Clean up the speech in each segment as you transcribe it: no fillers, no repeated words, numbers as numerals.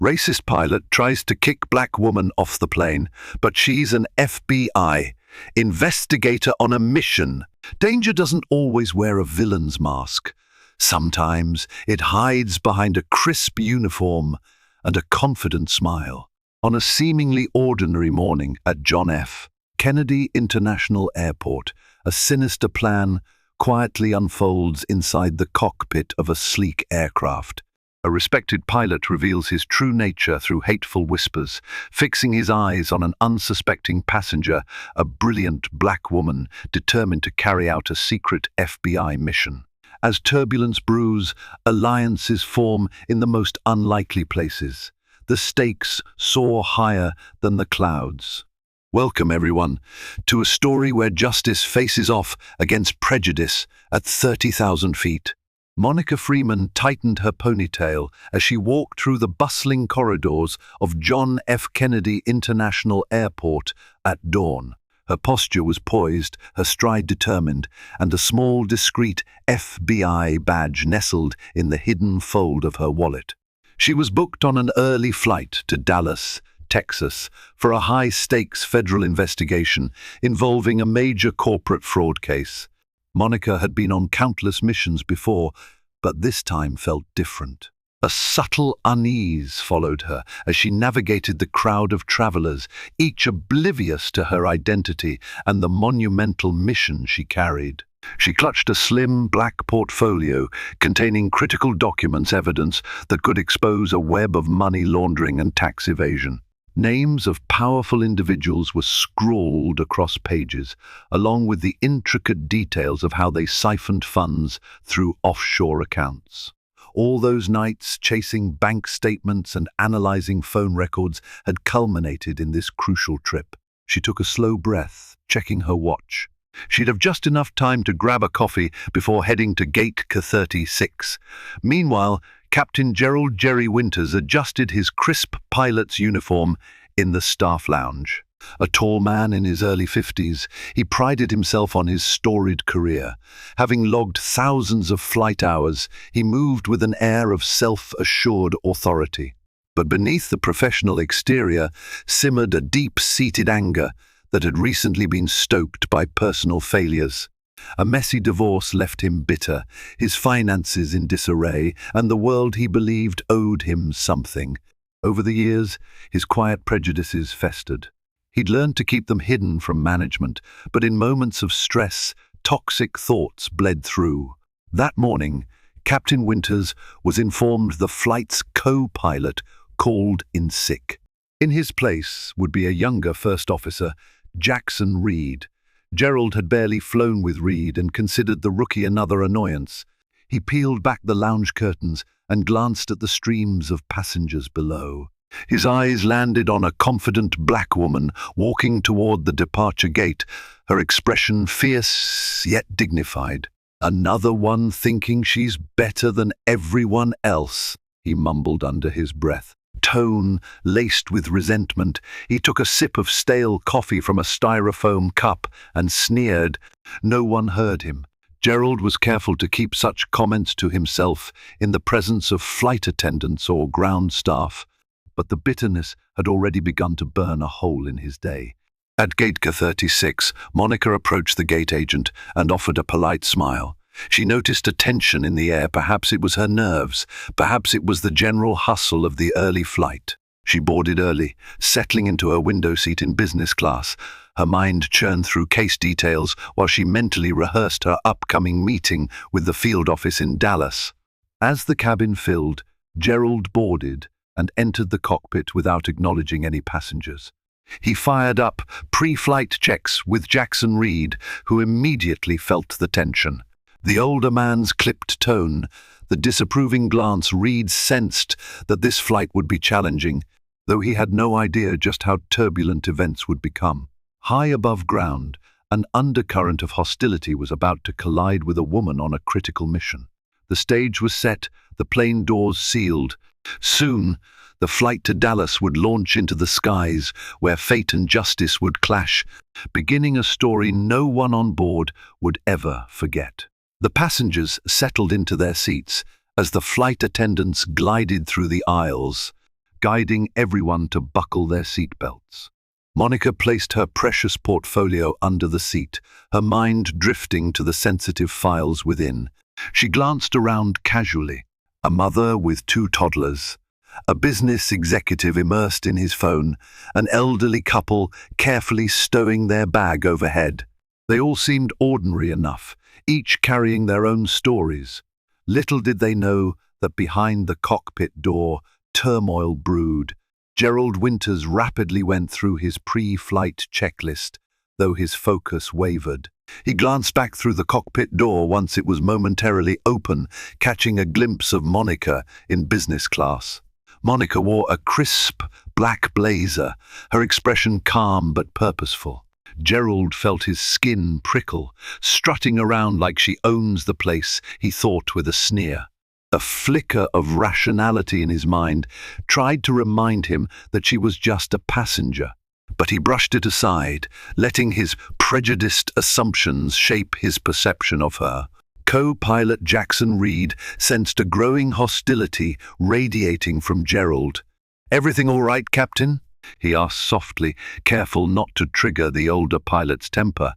Racist pilot tries to kick black woman off the plane, but she's an FBI investigator on a mission. Danger doesn't always wear a villain's mask. Sometimes it hides behind a crisp uniform and a confident smile. On a seemingly ordinary morning at John F. Kennedy International Airport, a sinister plan quietly unfolds inside the cockpit of a sleek aircraft. A respected pilot reveals his true nature through hateful whispers, fixing his eyes on an unsuspecting passenger, a brilliant black woman determined to carry out a secret FBI mission. As turbulence brews, alliances form in the most unlikely places. The stakes soar higher than the clouds. Welcome, everyone, to a story where justice faces off against prejudice at 30,000 feet. Monica Freeman tightened her ponytail as she walked through the bustling corridors of John F. Kennedy International Airport at dawn. Her posture was poised, her stride determined, and a small, discreet FBI badge nestled in the hidden fold of her wallet. She was booked on an early flight to Dallas, Texas, for a high-stakes federal investigation involving a major corporate fraud case. Monica had been on countless missions before, but this time felt different. A subtle unease followed her as she navigated the crowd of travelers, each oblivious to her identity and the monumental mission she carried. She clutched a slim black portfolio containing critical documents, evidence that could expose a web of money laundering and tax evasion. Names of powerful individuals were scrawled across pages, along with the intricate details of how they siphoned funds through offshore accounts. All those nights chasing bank statements and analyzing phone records had culminated in this crucial trip. She took a slow breath, checking her watch. She'd have just enough time to grab a coffee before heading to Gate K-36. Meanwhile, Captain Gerald "Jerry" Winters adjusted his crisp pilot's uniform in the staff lounge. A tall man in his early 50s, he prided himself on his storied career. Having logged thousands of flight hours, he moved with an air of self-assured authority. But beneath the professional exterior simmered a deep-seated anger that had recently been stoked by personal failures. A messy divorce left him bitter, his finances in disarray, and the world he believed owed him something. Over the years, his quiet prejudices festered. He'd learned to keep them hidden from management, but in moments of stress, toxic thoughts bled through. That morning, Captain Winters was informed the flight's co-pilot called in sick. In his place would be a younger first officer, Jackson Reed. Gerald had barely flown with Reed and considered the rookie another annoyance. He peeled back the lounge curtains and glanced at the streams of passengers below. His eyes landed on a confident black woman walking toward the departure gate, her expression fierce yet dignified. "Another one thinking she's better than everyone else," he mumbled under his breath. Tone laced with resentment, he took a sip of stale coffee from a styrofoam cup and sneered. No one heard him. Gerald was careful to keep such comments to himself in the presence of flight attendants or ground staff, but the bitterness had already begun to burn a hole in his day. At Gate K-36, Monica approached the gate agent and offered a polite smile. She noticed a tension in the air. Perhaps it was her nerves. Perhaps it was the general hustle of the early flight. She boarded early, settling into her window seat in business class. Her mind churned through case details while she mentally rehearsed her upcoming meeting with the field office in Dallas. As the cabin filled, Gerald boarded and entered the cockpit without acknowledging any passengers. He fired up pre-flight checks with Jackson Reed, who immediately felt the tension. The older man's clipped tone, the disapproving glance. Reed sensed that this flight would be challenging, though he had no idea just how turbulent events would become. High above ground, an undercurrent of hostility was about to collide with a woman on a critical mission. The stage was set, the plane doors sealed. Soon, the flight to Dallas would launch into the skies, where fate and justice would clash, beginning a story no one on board would ever forget. The passengers settled into their seats as the flight attendants glided through the aisles. guiding everyone to buckle their seatbelts. Monica placed her precious portfolio under the seat, her mind drifting to the sensitive files within. She glanced around casually. A mother with 2 toddlers, a business executive immersed in his phone, an elderly couple carefully stowing their bag overhead. They all seemed ordinary enough, each carrying their own stories. Little did they know that behind the cockpit door, turmoil brewed. Gerald Winters rapidly went through his pre-flight checklist, though his focus wavered. He glanced back through the cockpit door once it was momentarily open, catching a glimpse of Monica in business class. Monica wore a crisp, black blazer, her expression calm but purposeful. Gerald felt his skin prickle, strutting around like she owns the place, he thought with a sneer. A flicker of rationality in his mind tried to remind him that she was just a passenger. But he brushed it aside, letting his prejudiced assumptions shape his perception of her. Co-pilot Jackson Reed sensed a growing hostility radiating from Gerald. "Everything all right, Captain?" he asked softly, careful not to trigger the older pilot's temper.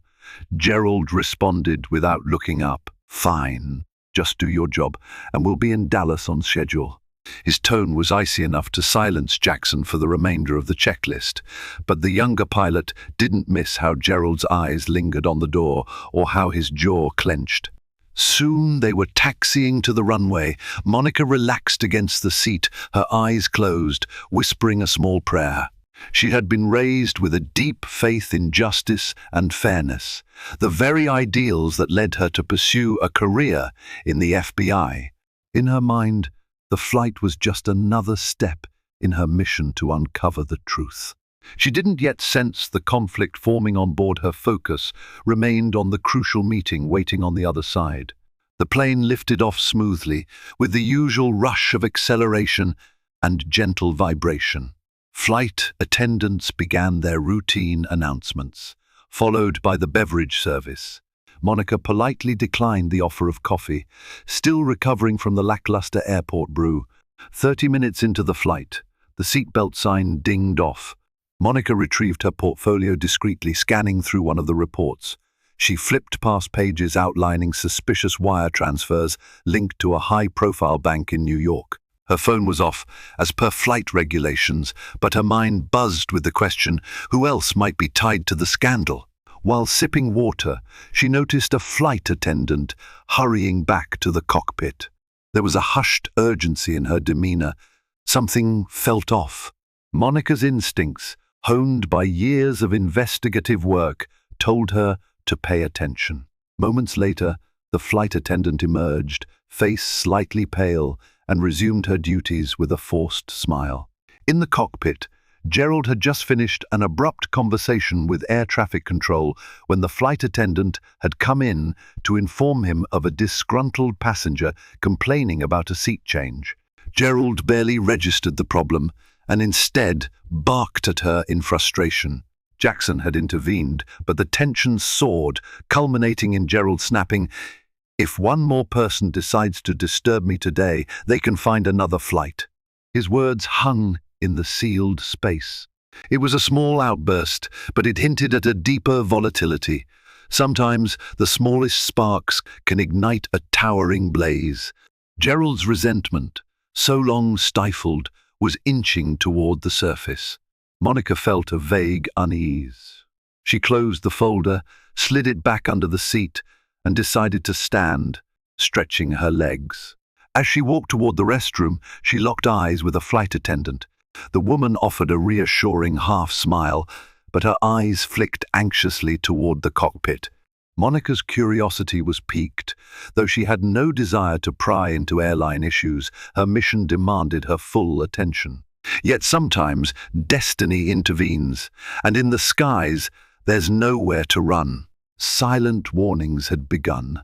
Gerald responded without looking up. "Fine. Just do your job, and we'll be in Dallas on schedule." His tone was icy enough to silence Jackson for the remainder of the checklist, but the younger pilot didn't miss how Gerald's eyes lingered on the door or how his jaw clenched. Soon they were taxiing to the runway. Monica relaxed against the seat, her eyes closed, whispering a small prayer. She had been raised with a deep faith in justice and fairness, the very ideals that led her to pursue a career in the FBI. In her mind, the flight was just another step in her mission to uncover the truth. She didn't yet sense the conflict forming on board. Her focus remained on the crucial meeting waiting on the other side. The plane lifted off smoothly, with the usual rush of acceleration and gentle vibration. Flight attendants began their routine announcements, followed by the beverage service. Monica politely declined the offer of coffee, still recovering from the lackluster airport brew. 30 minutes into the flight, the seatbelt sign dinged off. Monica retrieved her portfolio discreetly, scanning through one of the reports. She flipped past pages outlining suspicious wire transfers linked to a high-profile bank in New York. Her phone was off, as per flight regulations, but her mind buzzed with the question, who else might be tied to the scandal? While sipping water, she noticed a flight attendant hurrying back to the cockpit. There was a hushed urgency in her demeanor. Something felt off. Monica's instincts, honed by years of investigative work, told her to pay attention. Moments later, the flight attendant emerged, face slightly pale, and resumed her duties with a forced smile. In the cockpit, Gerald had just finished an abrupt conversation with air traffic control when the flight attendant had come in to inform him of a disgruntled passenger complaining about a seat change. Gerald barely registered the problem and instead barked at her in frustration. Jackson had intervened, but the tension soared, culminating in Gerald snapping, "If one more person decides to disturb me today, they can find another flight." His words hung in the sealed space. It was a small outburst, but it hinted at a deeper volatility. Sometimes the smallest sparks can ignite a towering blaze. Gerald's resentment, so long stifled, was inching toward the surface. Monica felt a vague unease. She closed the folder, slid it back under the seat, and decided to stand, stretching her legs. As she walked toward the restroom, she locked eyes with a flight attendant. The woman offered a reassuring half-smile, but her eyes flicked anxiously toward the cockpit. Monica's curiosity was piqued. Though she had no desire to pry into airline issues, her mission demanded her full attention. Yet sometimes destiny intervenes, and in the skies there's nowhere to run. Silent warnings had begun.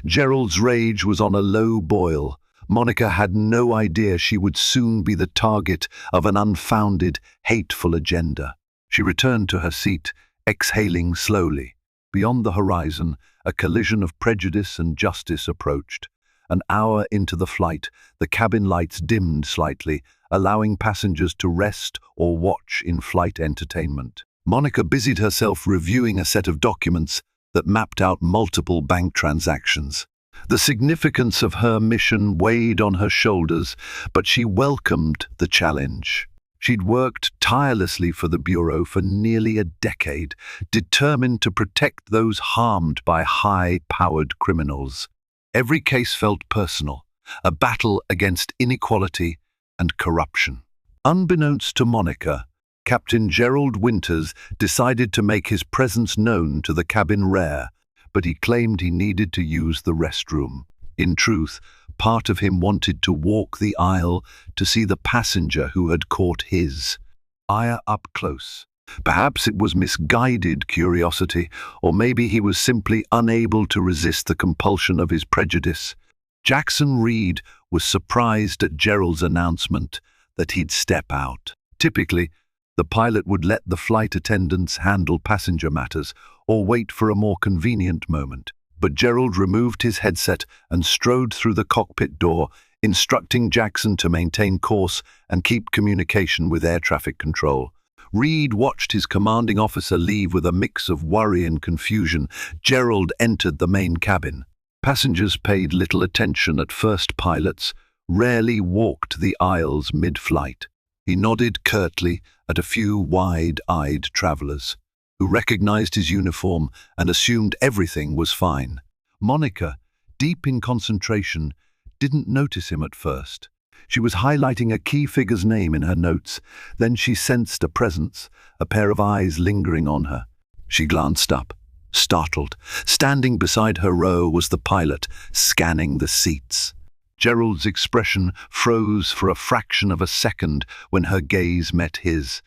Gerald's rage was on a low boil. Monica had no idea she would soon be the target of an unfounded, hateful agenda. She returned to her seat, exhaling slowly. Beyond the horizon, a collision of prejudice and justice approached. An hour into the flight, the cabin lights dimmed slightly, allowing passengers to rest or watch in-flight entertainment. Monica busied herself reviewing a set of documents that mapped out multiple bank transactions. The significance of her mission weighed on her shoulders, but she welcomed the challenge. She'd worked tirelessly for the Bureau for nearly a decade, determined to protect those harmed by high-powered criminals. Every case felt personal, a battle against inequality and corruption. Unbeknownst to Monica, Captain Gerald Winters decided to make his presence known to the cabin rare, but he claimed he needed to use the restroom. In truth, part of him wanted to walk the aisle to see the passenger who had caught his eye up close. Perhaps it was misguided curiosity, or maybe he was simply unable to resist the compulsion of his prejudice. Jackson Reed was surprised at Gerald's announcement that he'd step out. Typically, the pilot would let the flight attendants handle passenger matters or wait for a more convenient moment. But Gerald removed his headset and strode through the cockpit door, instructing Jackson to maintain course and keep communication with air traffic control. Reed watched his commanding officer leave with a mix of worry and confusion. Gerald entered the main cabin. Passengers paid little attention at first. Pilots rarely walked the aisles mid-flight. He nodded curtly at a few wide-eyed travelers, who recognized his uniform and assumed everything was fine. Monica, deep in concentration, didn't notice him at first. She was highlighting a key figure's name in her notes. Then she sensed a presence, a pair of eyes lingering on her. She glanced up, startled. Standing beside her row was the pilot, scanning the seats. Gerald's expression froze for a fraction of a second when her gaze met his.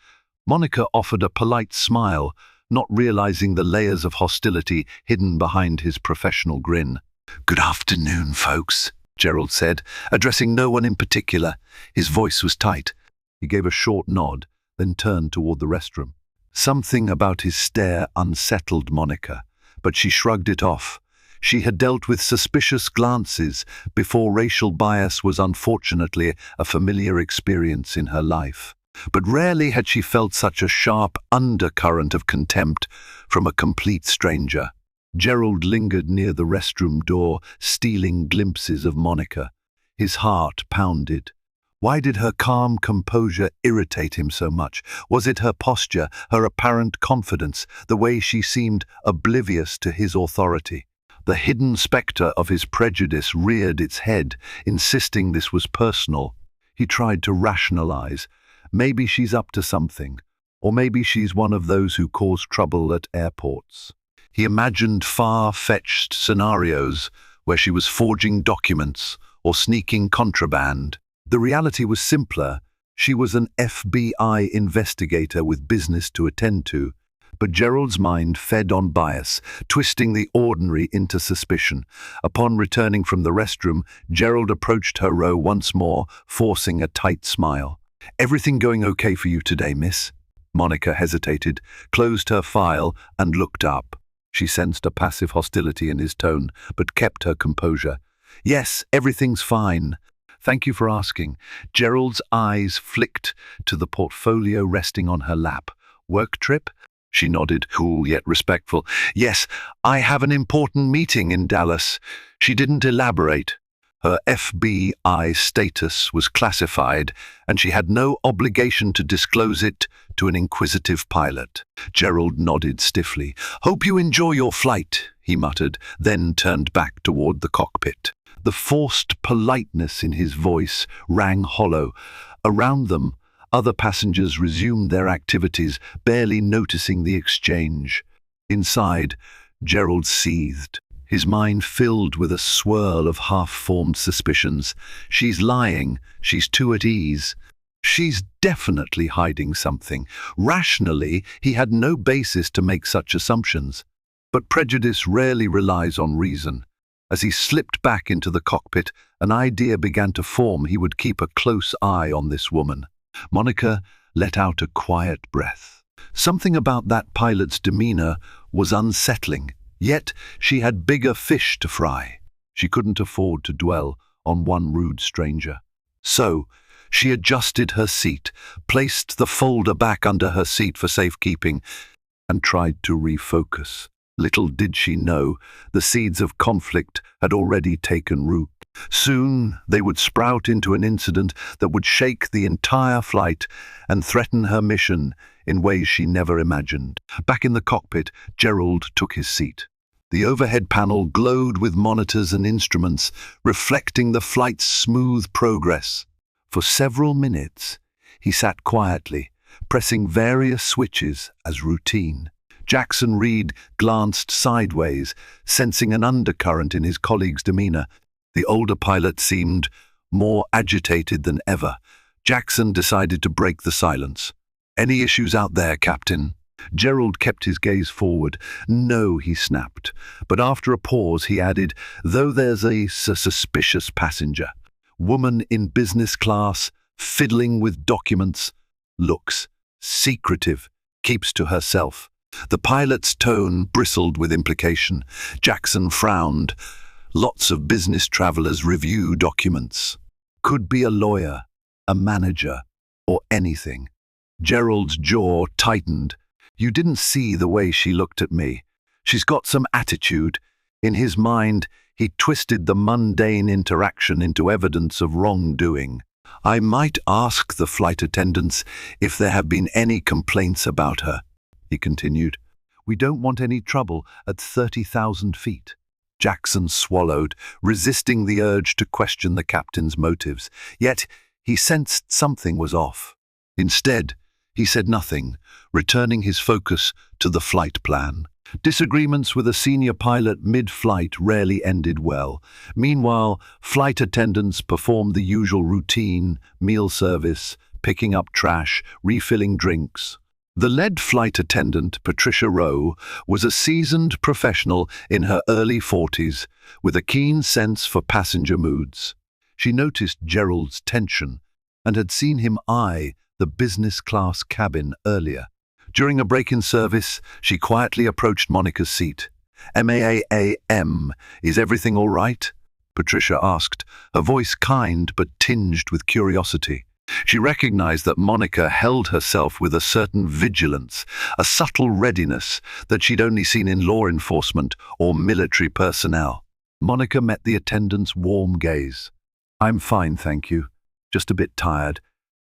Monica offered a polite smile, not realizing the layers of hostility hidden behind his professional grin. "Good afternoon, folks," Gerald said, addressing no one in particular. His voice was tight. He gave a short nod, then turned toward the restroom. Something about his stare unsettled Monica, but she shrugged it off. She had dealt with suspicious glances before. Racial bias was unfortunately a familiar experience in her life. But rarely had she felt such a sharp undercurrent of contempt from a complete stranger. Gerald lingered near the restroom door, stealing glimpses of Monica. His heart pounded. Why did her calm composure irritate him so much? Was it her posture, her apparent confidence, the way she seemed oblivious to his authority? The hidden spectre of his prejudice reared its head, insisting this was personal. He tried to rationalize. Maybe she's up to something, or maybe she's one of those who cause trouble at airports. He imagined far-fetched scenarios where she was forging documents or sneaking contraband. The reality was simpler. She was an FBI investigator with business to attend to. But Gerald's mind fed on bias, twisting the ordinary into suspicion. Upon returning from the restroom, Gerald approached her row once more, forcing a tight smile. "Everything going okay for you today, miss?" Monica hesitated, closed her file, and looked up. She sensed a passive hostility in his tone, but kept her composure. "Yes, everything's fine. Thank you for asking." Gerald's eyes flicked to the portfolio resting on her lap. "Work trip?" She nodded, cool yet respectful. "Yes, I have an important meeting in Dallas." She didn't elaborate. Her FBI status was classified, and she had no obligation to disclose it to an inquisitive pilot. Gerald nodded stiffly. "Hope you enjoy your flight," he muttered, then turned back toward the cockpit. The forced politeness in his voice rang hollow. Around them, other passengers resumed their activities, barely noticing the exchange. Inside, Gerald seethed, his mind filled with a swirl of half-formed suspicions. She's lying. She's too at ease. She's definitely hiding something. Rationally, he had no basis to make such assumptions. But prejudice rarely relies on reason. As he slipped back into the cockpit, an idea began to form. He would keep a close eye on this woman. Monica let out a quiet breath. Something about that pilot's demeanor was unsettling, yet she had bigger fish to fry. She couldn't afford to dwell on one rude stranger. So, She adjusted her seat, placed the folder back under her seat for safekeeping, and tried to refocus. Little did she know, the seeds of conflict had already taken root. Soon they would sprout into an incident that would shake the entire flight and threaten her mission in ways she never imagined. Back in the cockpit, Gerald took his seat. The overhead panel glowed with monitors and instruments, reflecting the flight's smooth progress. For several minutes, he sat quietly, pressing various switches as routine. Jackson Reed glanced sideways, sensing an undercurrent in his colleague's demeanor. The older pilot seemed more agitated than ever. Jackson decided to break the silence. "Any issues out there, Captain?" Gerald kept his gaze forward. "No," he snapped. But after a pause, he added, "Though there's a suspicious passenger. Woman in business class, fiddling with documents. Looks secretive, keeps to herself." The pilot's tone bristled with implication. Jackson frowned. Lots of business travelers review documents. Could be a lawyer, a manager, or anything. Gerald's jaw tightened. "You didn't see the way she looked at me. She's got some attitude." In his mind, he twisted the mundane interaction into evidence of wrongdoing. "I might ask the flight attendants if there have been any complaints about her," he continued. "We don't want any trouble at 30,000 feet. Jackson swallowed, resisting the urge to question the captain's motives. Yet he sensed something was off. Instead, he said nothing, returning his focus to the flight plan. Disagreements with a senior pilot mid-flight rarely ended well. Meanwhile, flight attendants performed the usual routine: meal service, picking up trash, refilling drinks. The lead flight attendant, Patricia Rowe, was a seasoned professional in her early 40s, with a keen sense for passenger moods. She noticed Gerald's tension and had seen him eye the business-class cabin earlier. During a break-in service, she quietly approached Monica's seat. "MAAM, is everything all right?" Patricia asked, her voice kind but tinged with curiosity. She recognized that Monica held herself with a certain vigilance, a subtle readiness that she'd only seen in law enforcement or military personnel. Monica met the attendant's warm gaze. "I'm fine, thank you. Just a bit tired."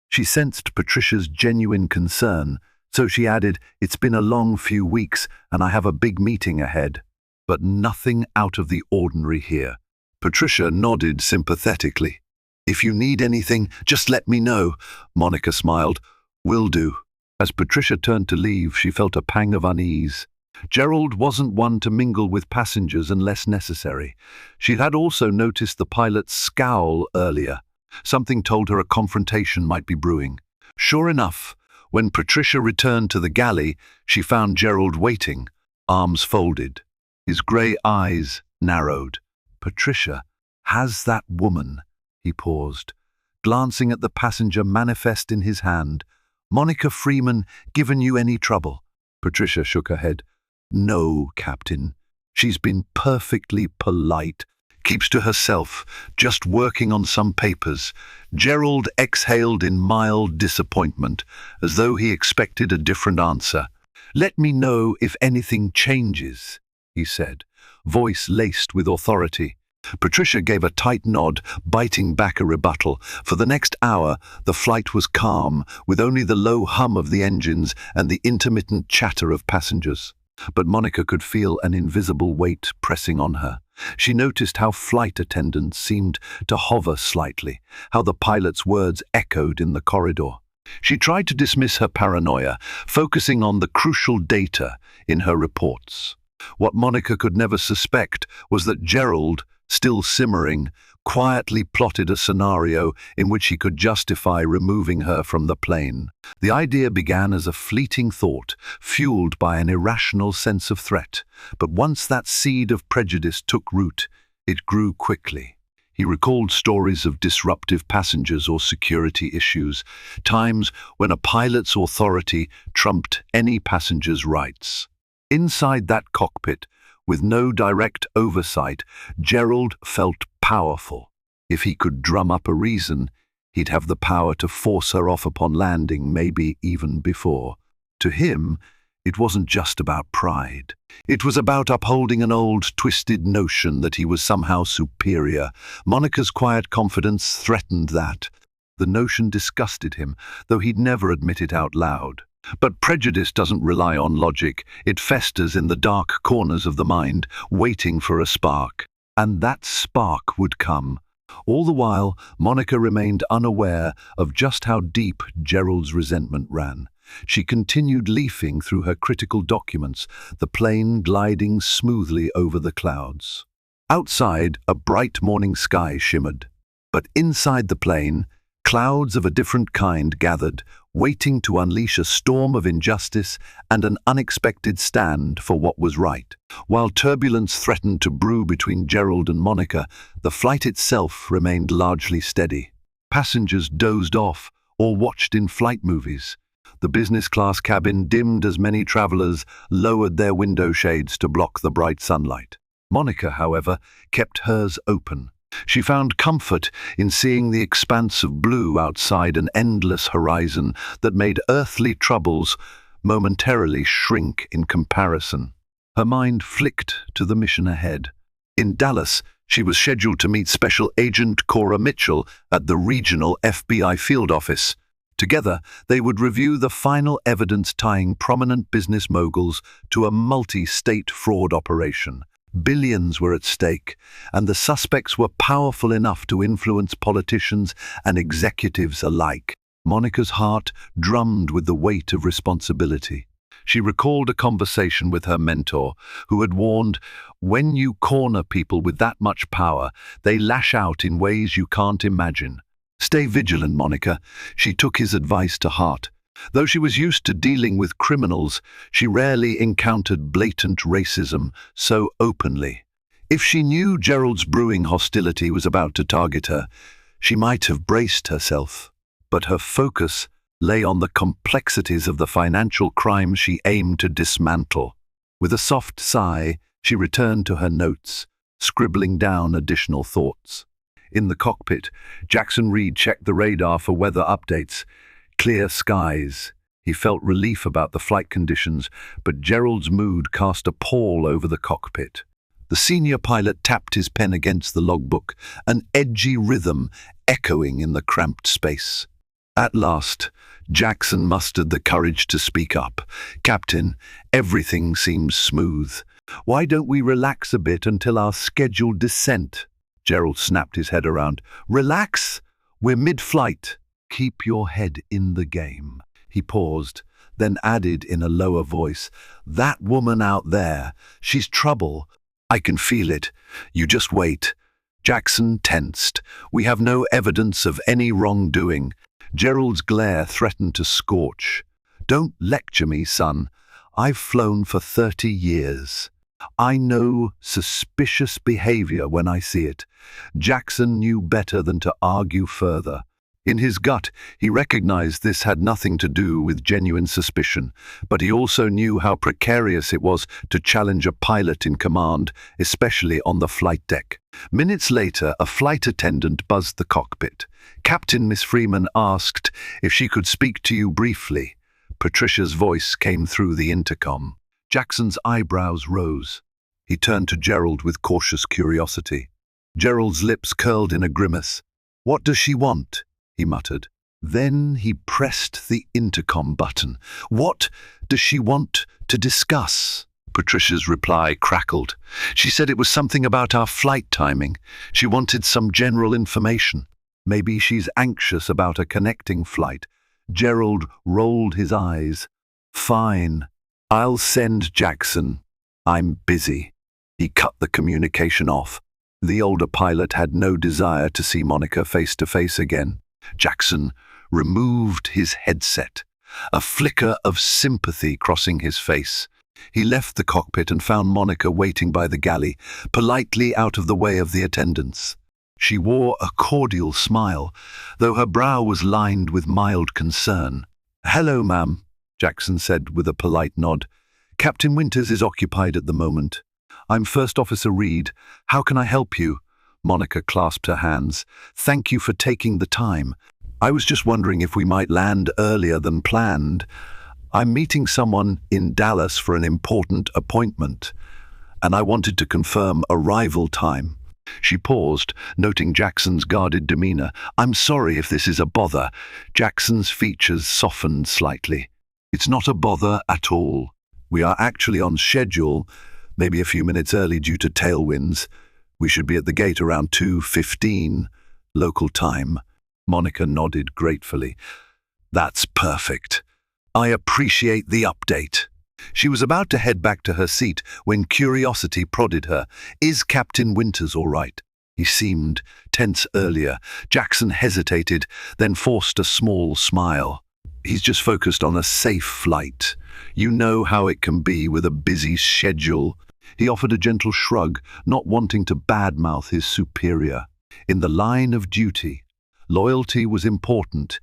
She sensed Patricia's genuine concern, so she added, "It's been a long few weeks and I have a big meeting ahead." But nothing out of the ordinary here. Patricia nodded sympathetically. "If you need anything, just let me know," Monica smiled. "Will do." As Patricia turned to leave, she felt a pang of unease. Gerald wasn't one to mingle with passengers unless necessary. She had also noticed the pilot's scowl earlier. Something told her a confrontation might be brewing. Sure enough, when Patricia returned to the galley, she found Gerald waiting, arms folded. His grey eyes narrowed. "Patricia, has that woman?" He paused, glancing at the passenger manifest in his hand. "Monica Freeman given you any trouble?" Patricia shook her head. "No, Captain. She's been perfectly polite. Keeps to herself, just working on some papers." Gerald exhaled in mild disappointment, as though he expected a different answer. "Let me know if anything changes," he said, voice laced with authority. Patricia gave a tight nod, biting back a rebuttal. For the next hour, the flight was calm, with only the low hum of the engines and the intermittent chatter of passengers. But Monica could feel an invisible weight pressing on her. She noticed how flight attendants seemed to hover slightly, how the pilot's words echoed in the corridor. She tried to dismiss her paranoia, focusing on the crucial data in her reports. What Monica could never suspect was that Gerald, still simmering, quietly plotted a scenario in which he could justify removing her from the plane. The idea began as a fleeting thought, fueled by an irrational sense of threat. But once that seed of prejudice took root, it grew quickly. He recalled stories of disruptive passengers or security issues, times when a pilot's authority trumped any passenger's rights. Inside that cockpit, with no direct oversight, Gerald felt powerful. If he could drum up a reason, He'd have the power to force her off upon landing, maybe even before. To him, it wasn't just about pride. It was about upholding an old, twisted notion that he was somehow superior. Monica's quiet confidence threatened that. The notion disgusted him, though he'd never admit it out loud. But prejudice doesn't rely on logic. It festers in the dark corners of the mind, waiting for a spark. And that spark would come. All the while, Monica remained unaware of just how deep Gerald's resentment ran. She continued leafing through her critical documents, the plane gliding smoothly over the clouds. Outside, a bright morning sky shimmered. But inside the plane, clouds of a different kind gathered, waiting to unleash a storm of injustice and an unexpected stand for what was right. While turbulence threatened to brew between Gerald and Monica, the flight itself remained largely steady. Passengers dozed off or watched in-flight movies. The business-class cabin dimmed as many travelers lowered their window shades to block the bright sunlight. Monica, however, kept hers open. She found comfort in seeing the expanse of blue outside an endless horizon that made earthly troubles momentarily shrink in comparison. Her mind flicked to the mission ahead. In Dallas, she was scheduled to meet Special Agent Cora Mitchell at the regional FBI field office. Together, they would review the final evidence tying prominent business moguls to a multi-state fraud operation. Billions were at stake, and the suspects were powerful enough to influence politicians and executives alike. Monica's heart drummed with the weight of responsibility. She recalled a conversation with her mentor, who had warned, "When you corner people with that much power, they lash out in ways you can't imagine." "Stay vigilant, Monica." She took his advice to heart. Though she was used to dealing with criminals, she rarely encountered blatant racism so openly. If she knew Gerald's brewing hostility was about to target her, she might have braced herself. But her focus lay on the complexities of the financial crimes she aimed to dismantle. With a soft sigh, she returned to her notes, scribbling down additional thoughts. In the cockpit, Jackson Reed checked the radar for weather updates. Clear skies. He felt relief about the flight conditions, but Gerald's mood cast a pall over the cockpit. The senior pilot tapped his pen against the logbook, an edgy rhythm echoing in the cramped space. At last, Jackson mustered the courage to speak up. "Captain, everything seems smooth. Why don't we relax a bit until our scheduled descent?" Gerald snapped his head around. "Relax? We're mid-flight. Keep your head in the game." He paused, then added in a lower voice, "That woman out there, she's trouble. I can feel it. You just wait." Jackson tensed. "We have no evidence of any wrongdoing." Gerald's glare threatened to scorch. "Don't lecture me, son. I've flown for 30 years. I know suspicious behavior when I see it." Jackson knew better than to argue further. In his gut, he recognized this had nothing to do with genuine suspicion, but he also knew how precarious it was to challenge a pilot in command, especially on the flight deck. Minutes later, a flight attendant buzzed the cockpit. "Captain, Miss Freeman asked if she could speak to you briefly." Patricia's voice came through the intercom. Jackson's eyebrows rose. He turned to Gerald with cautious curiosity. Gerald's lips curled in a grimace. "What does she want?" he muttered. Then he pressed the intercom button. "What does she want to discuss?" Patricia's reply crackled. "She said it was something about our flight timing. She wanted some general information. Maybe she's anxious about a connecting flight." Gerald rolled his eyes. "Fine. I'll send Jackson. I'm busy." He cut the communication off. The older pilot had no desire to see Monica face to face again. Jackson removed his headset, a flicker of sympathy crossing his face. He left the cockpit and found Monica waiting by the galley, politely out of the way of the attendants. She wore a cordial smile, though her brow was lined with mild concern. "Hello, ma'am," Jackson said with a polite nod. "Captain Winters is occupied at the moment. I'm First Officer Reed. How can I help you?" Monica clasped her hands. "Thank you for taking the time." I was just wondering if we might land earlier than planned. I'm meeting someone in Dallas for an important appointment, and I wanted to confirm arrival time." She paused, noting Jackson's guarded demeanor. "I'm sorry if this is a bother." Jackson's features softened slightly. "It's not a bother at all. We are actually on schedule, maybe a few minutes early due to tailwinds. We should be at the gate around 2:15, local time." Monica nodded gratefully. "That's perfect. I appreciate the update." She was about to head back to her seat when curiosity prodded her. "Is Captain Winters all right?" He seemed tense earlier. Jackson hesitated, then forced a small smile. "He's just focused on a safe flight. You know how it can be with a busy schedule." He offered a gentle shrug, not wanting to badmouth his superior. In the line of duty, loyalty was important,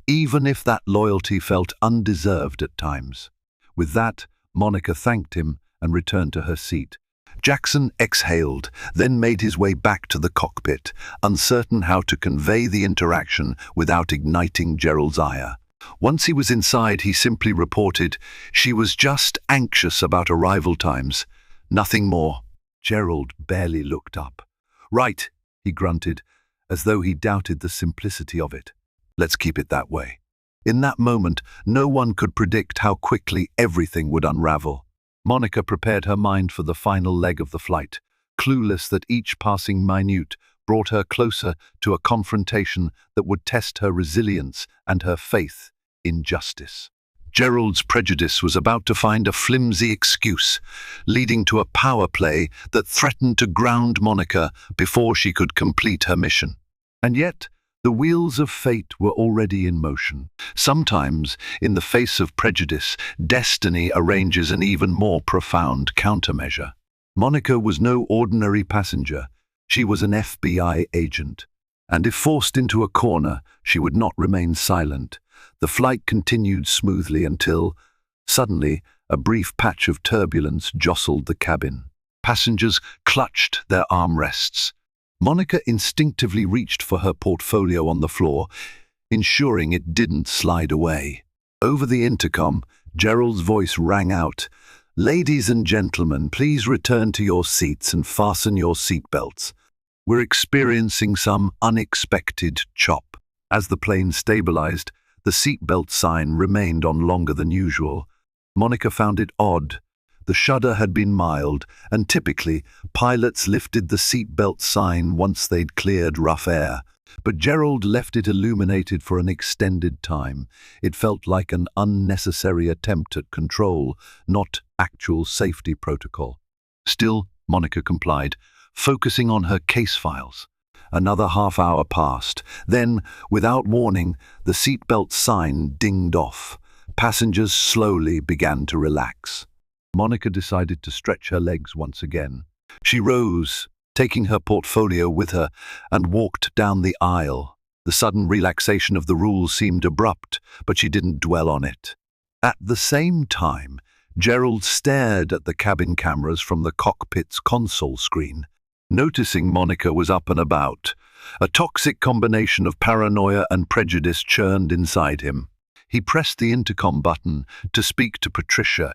even if that loyalty felt undeserved at times. With that, Monica thanked him and returned to her seat. Jackson exhaled, then made his way back to the cockpit, uncertain how to convey the interaction without igniting Gerald's ire. Once he was inside, he simply reported, "She was just anxious about arrival times. Nothing more." Gerald barely looked up. "Right," he grunted, as though he doubted the simplicity of it. "Let's keep it that way." In that moment, no one could predict how quickly everything would unravel. Monica prepared her mind for the final leg of the flight, clueless that each passing minute brought her closer to a confrontation that would test her resilience and her faith in justice. Gerald's prejudice was about to find a flimsy excuse, leading to a power play that threatened to ground Monica before she could complete her mission. And yet, the wheels of fate were already in motion. Sometimes, in the face of prejudice, destiny arranges an even more profound countermeasure. Monica was no ordinary passenger. She was an FBI agent. And if forced into a corner, she would not remain silent. The flight continued smoothly until, suddenly, a brief patch of turbulence jostled the cabin. Passengers clutched their armrests. Monica instinctively reached for her portfolio on the floor, ensuring it didn't slide away. Over the intercom, Gerald's voice rang out, "Ladies and gentlemen, please return to your seats and fasten your seatbelts. We're experiencing some unexpected chop." As the plane stabilized, the seatbelt sign remained on longer than usual. Monica found it odd. The shudder had been mild, and typically, pilots lifted the seatbelt sign once they'd cleared rough air. But Gerald left it illuminated for an extended time. It felt like an unnecessary attempt at control, not actual safety protocol. Still, Monica complied, focusing on her case files. Another half-hour passed. Then, without warning, the seatbelt sign dinged off. Passengers slowly began to relax. Monica decided to stretch her legs once again. She rose, taking her portfolio with her, and walked down the aisle. The sudden relaxation of the rules seemed abrupt, but she didn't dwell on it. At the same time, Gerald stared at the cabin cameras from the cockpit's console screen. Noticing Monica was up and about, a toxic combination of paranoia and prejudice churned inside him. He pressed the intercom button to speak to Patricia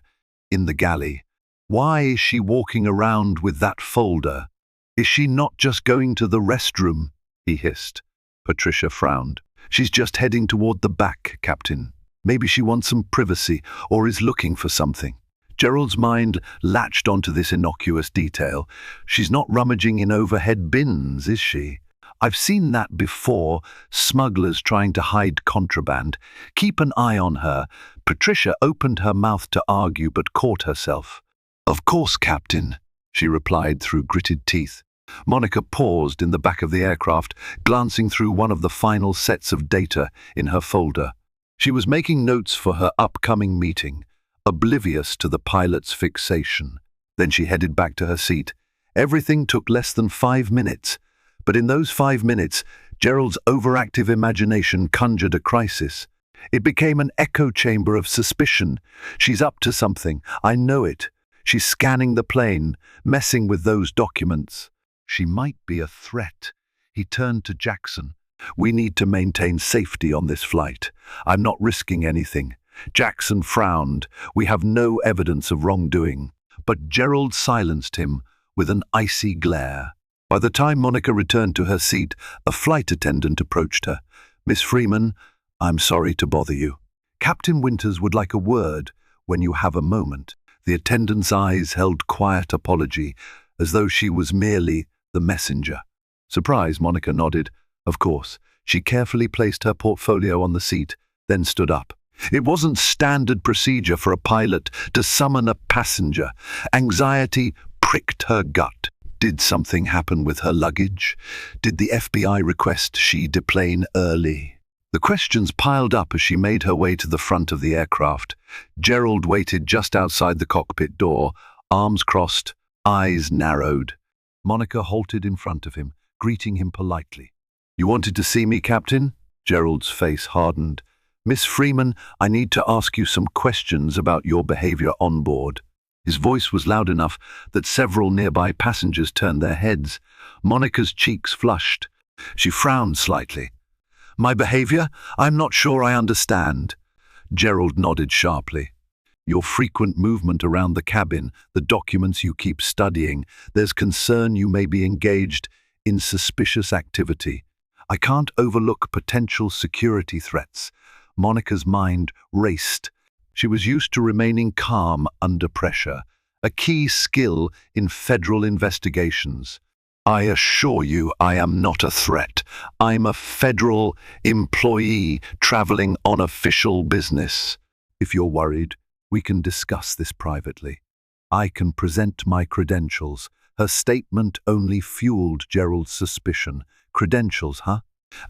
in the galley. "Why is she walking around with that folder? Is she not just going to the restroom?" he hissed. Patricia frowned. "She's just heading toward the back, Captain. Maybe she wants some privacy or is looking for something." Gerald's mind latched onto this innocuous detail. "She's not rummaging in overhead bins, is she? I've seen that before, smugglers trying to hide contraband. Keep an eye on her." Patricia opened her mouth to argue but caught herself. "Of course, Captain," she replied through gritted teeth. Monica paused in the back of the aircraft, glancing through one of the final sets of data in her folder. She was making notes for her upcoming meeting, oblivious to the pilot's fixation. Then she headed back to her seat. Everything took less than 5 minutes, but in those 5 minutes, Gerald's overactive imagination conjured a crisis. It became an echo chamber of suspicion. "She's up to something. I know it. She's scanning the plane, messing with those documents. She might be a threat." He turned to Jackson. We need to maintain safety on this flight. I'm not risking anything. Jackson frowned. We have no evidence of wrongdoing. But Gerald silenced him with an icy glare. By the time Monica returned to her seat, a flight attendant approached her. "Miss Freeman, I'm sorry to bother you. Captain Winters would like a word when you have a moment." The attendant's eyes held quiet apology, as though she was merely the messenger. Surprised, Monica nodded. Of course. She carefully placed her portfolio on the seat, then stood up. It wasn't standard procedure for a pilot to summon a passenger. Anxiety pricked her gut. Did something happen with her luggage? Did the FBI request she deplane early? The questions piled up as she made her way to the front of the aircraft. Gerald waited just outside the cockpit door, arms crossed, eyes narrowed. Monica halted in front of him, greeting him politely. "You wanted to see me, Captain?" Gerald's face hardened. "Miss Freeman, I need to ask you some questions about your behavior on board." His voice was loud enough that several nearby passengers turned their heads. Monica's cheeks flushed. She frowned slightly. "My behavior? I'm not sure I understand." Gerald nodded sharply. "Your frequent movement around the cabin, the documents you keep studying, there's concern you may be engaged in suspicious activity. I can't overlook potential security threats." Monica's mind raced. She was used to remaining calm under pressure, a key skill in federal investigations. "I assure you I am not a threat. I'm a federal employee traveling on official business. If you're worried, we can discuss this privately. I can present my credentials." Her statement only fueled Gerald's suspicion. "Credentials, huh?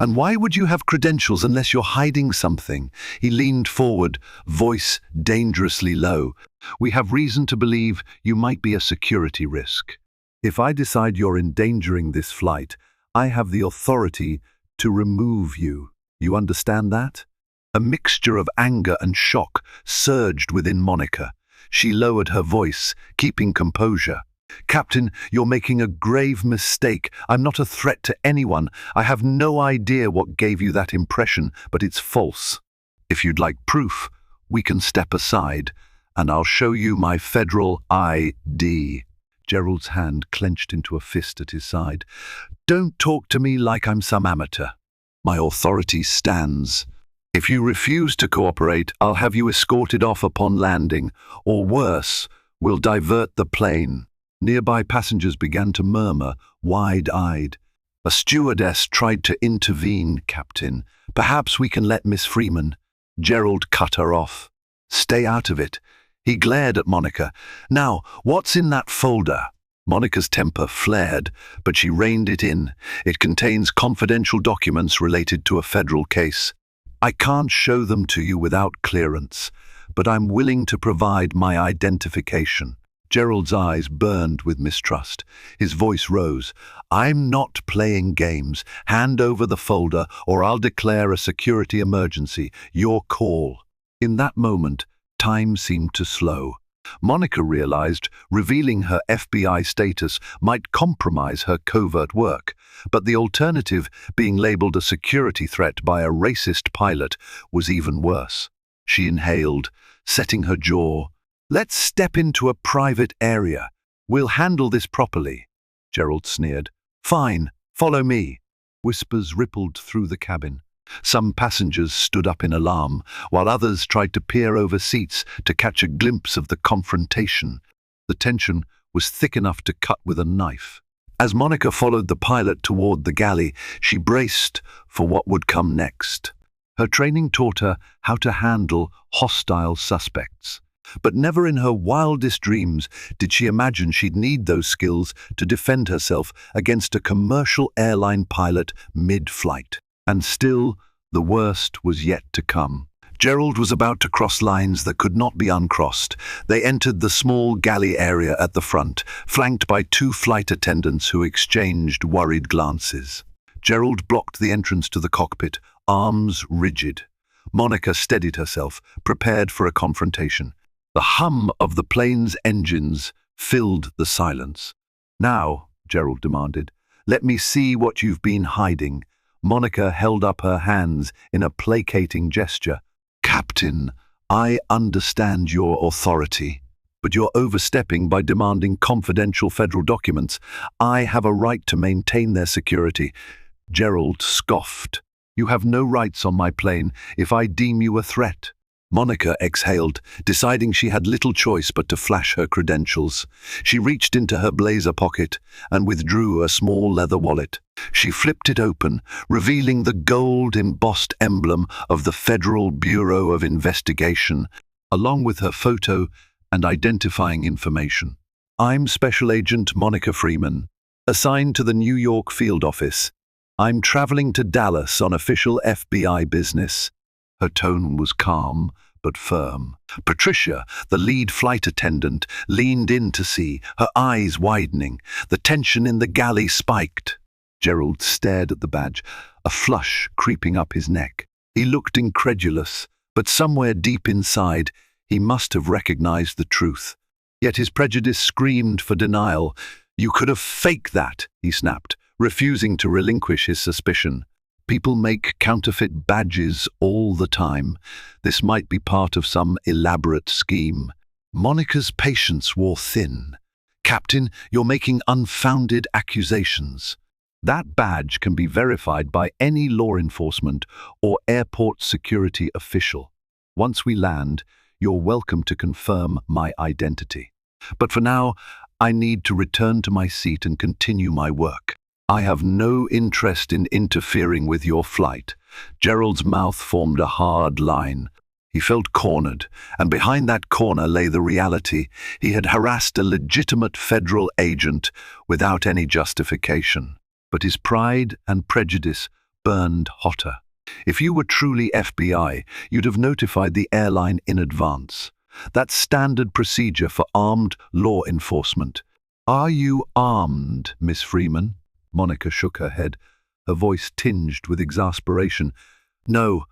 And why would you have credentials unless you're hiding something?" He leaned forward, voice dangerously low. "We have reason to believe you might be a security risk. If I decide you're endangering this flight, I have the authority to remove you. You understand that?" A mixture of anger and shock surged within Monica. She lowered her voice, keeping composure. "Captain, you're making a grave mistake. I'm not a threat to anyone. I have no idea what gave you that impression, but it's false. If you'd like proof, we can step aside, and I'll show you my federal ID." Gerald's hand clenched into a fist at his side. "Don't talk to me like I'm some amateur. My authority stands. If you refuse to cooperate, I'll have you escorted off upon landing, or worse, we'll divert the plane." Nearby passengers began to murmur, wide-eyed. "A stewardess tried to intervene, Captain. Perhaps we can let Miss Freeman." Gerald cut her off. "Stay out of it." He glared at Monica. "Now, what's in that folder?" Monica's temper flared, but she reined it in. "It contains confidential documents related to a federal case. I can't show them to you without clearance, but I'm willing to provide my identification." Gerald's eyes burned with mistrust. His voice rose. "I'm not playing games. Hand over the folder, or I'll declare a security emergency. Your call." In that moment, time seemed to slow. Monica realized revealing her FBI status might compromise her covert work, but the alternative, being labeled a security threat by a racist pilot, was even worse. She inhaled, setting her jaw. "Let's step into a private area. We'll handle this properly." Gerald sneered. "Fine, follow me." Whispers rippled through the cabin. Some passengers stood up in alarm, while others tried to peer over seats to catch a glimpse of the confrontation. The tension was thick enough to cut with a knife. As Monica followed the pilot toward the galley, she braced for what would come next. Her training taught her how to handle hostile suspects. But never in her wildest dreams did she imagine she'd need those skills to defend herself against a commercial airline pilot mid-flight. And still, the worst was yet to come. Gerald was about to cross lines that could not be uncrossed. They entered the small galley area at the front, flanked by two flight attendants who exchanged worried glances. Gerald blocked the entrance to the cockpit, arms rigid. Monica steadied herself, prepared for a confrontation. The hum of the plane's engines filled the silence. "Now," Gerald demanded, "let me see what you've been hiding." Monica held up her hands in a placating gesture. "Captain, I understand your authority, but you're overstepping by demanding confidential federal documents. I have a right to maintain their security." Gerald scoffed. "You have no rights on my plane if I deem you a threat." Monica exhaled, deciding she had little choice but to flash her credentials. She reached into her blazer pocket and withdrew a small leather wallet. She flipped it open, revealing the gold-embossed emblem of the Federal Bureau of Investigation, along with her photo and identifying information. "I'm Special Agent Monica Freeman, assigned to the New York field office. I'm traveling to Dallas on official FBI business." Her tone was calm but firm. Patricia, the lead flight attendant, leaned in to see, her eyes widening. The tension in the galley spiked. Gerald stared at the badge, a flush creeping up his neck. He looked incredulous, but somewhere deep inside, he must have recognized the truth. Yet his prejudice screamed for denial. "You could have faked that," he snapped, refusing to relinquish his suspicion. "People make counterfeit badges all the time. This might be part of some elaborate scheme." Monica's patience wore thin. "Captain, you're making unfounded accusations. That badge can be verified by any law enforcement or airport security official. Once we land, you're welcome to confirm my identity. But for now, I need to return to my seat and continue my work. I have no interest in interfering with your flight." Gerald's mouth formed a hard line. He felt cornered, and behind that corner lay the reality. He had harassed a legitimate federal agent without any justification. But his pride and prejudice burned hotter. If you were truly FBI, you'd have notified the airline in advance. That's standard procedure for armed law enforcement. "Are you armed, Miss Freeman?" Monica shook her head, her voice tinged with exasperation. "No,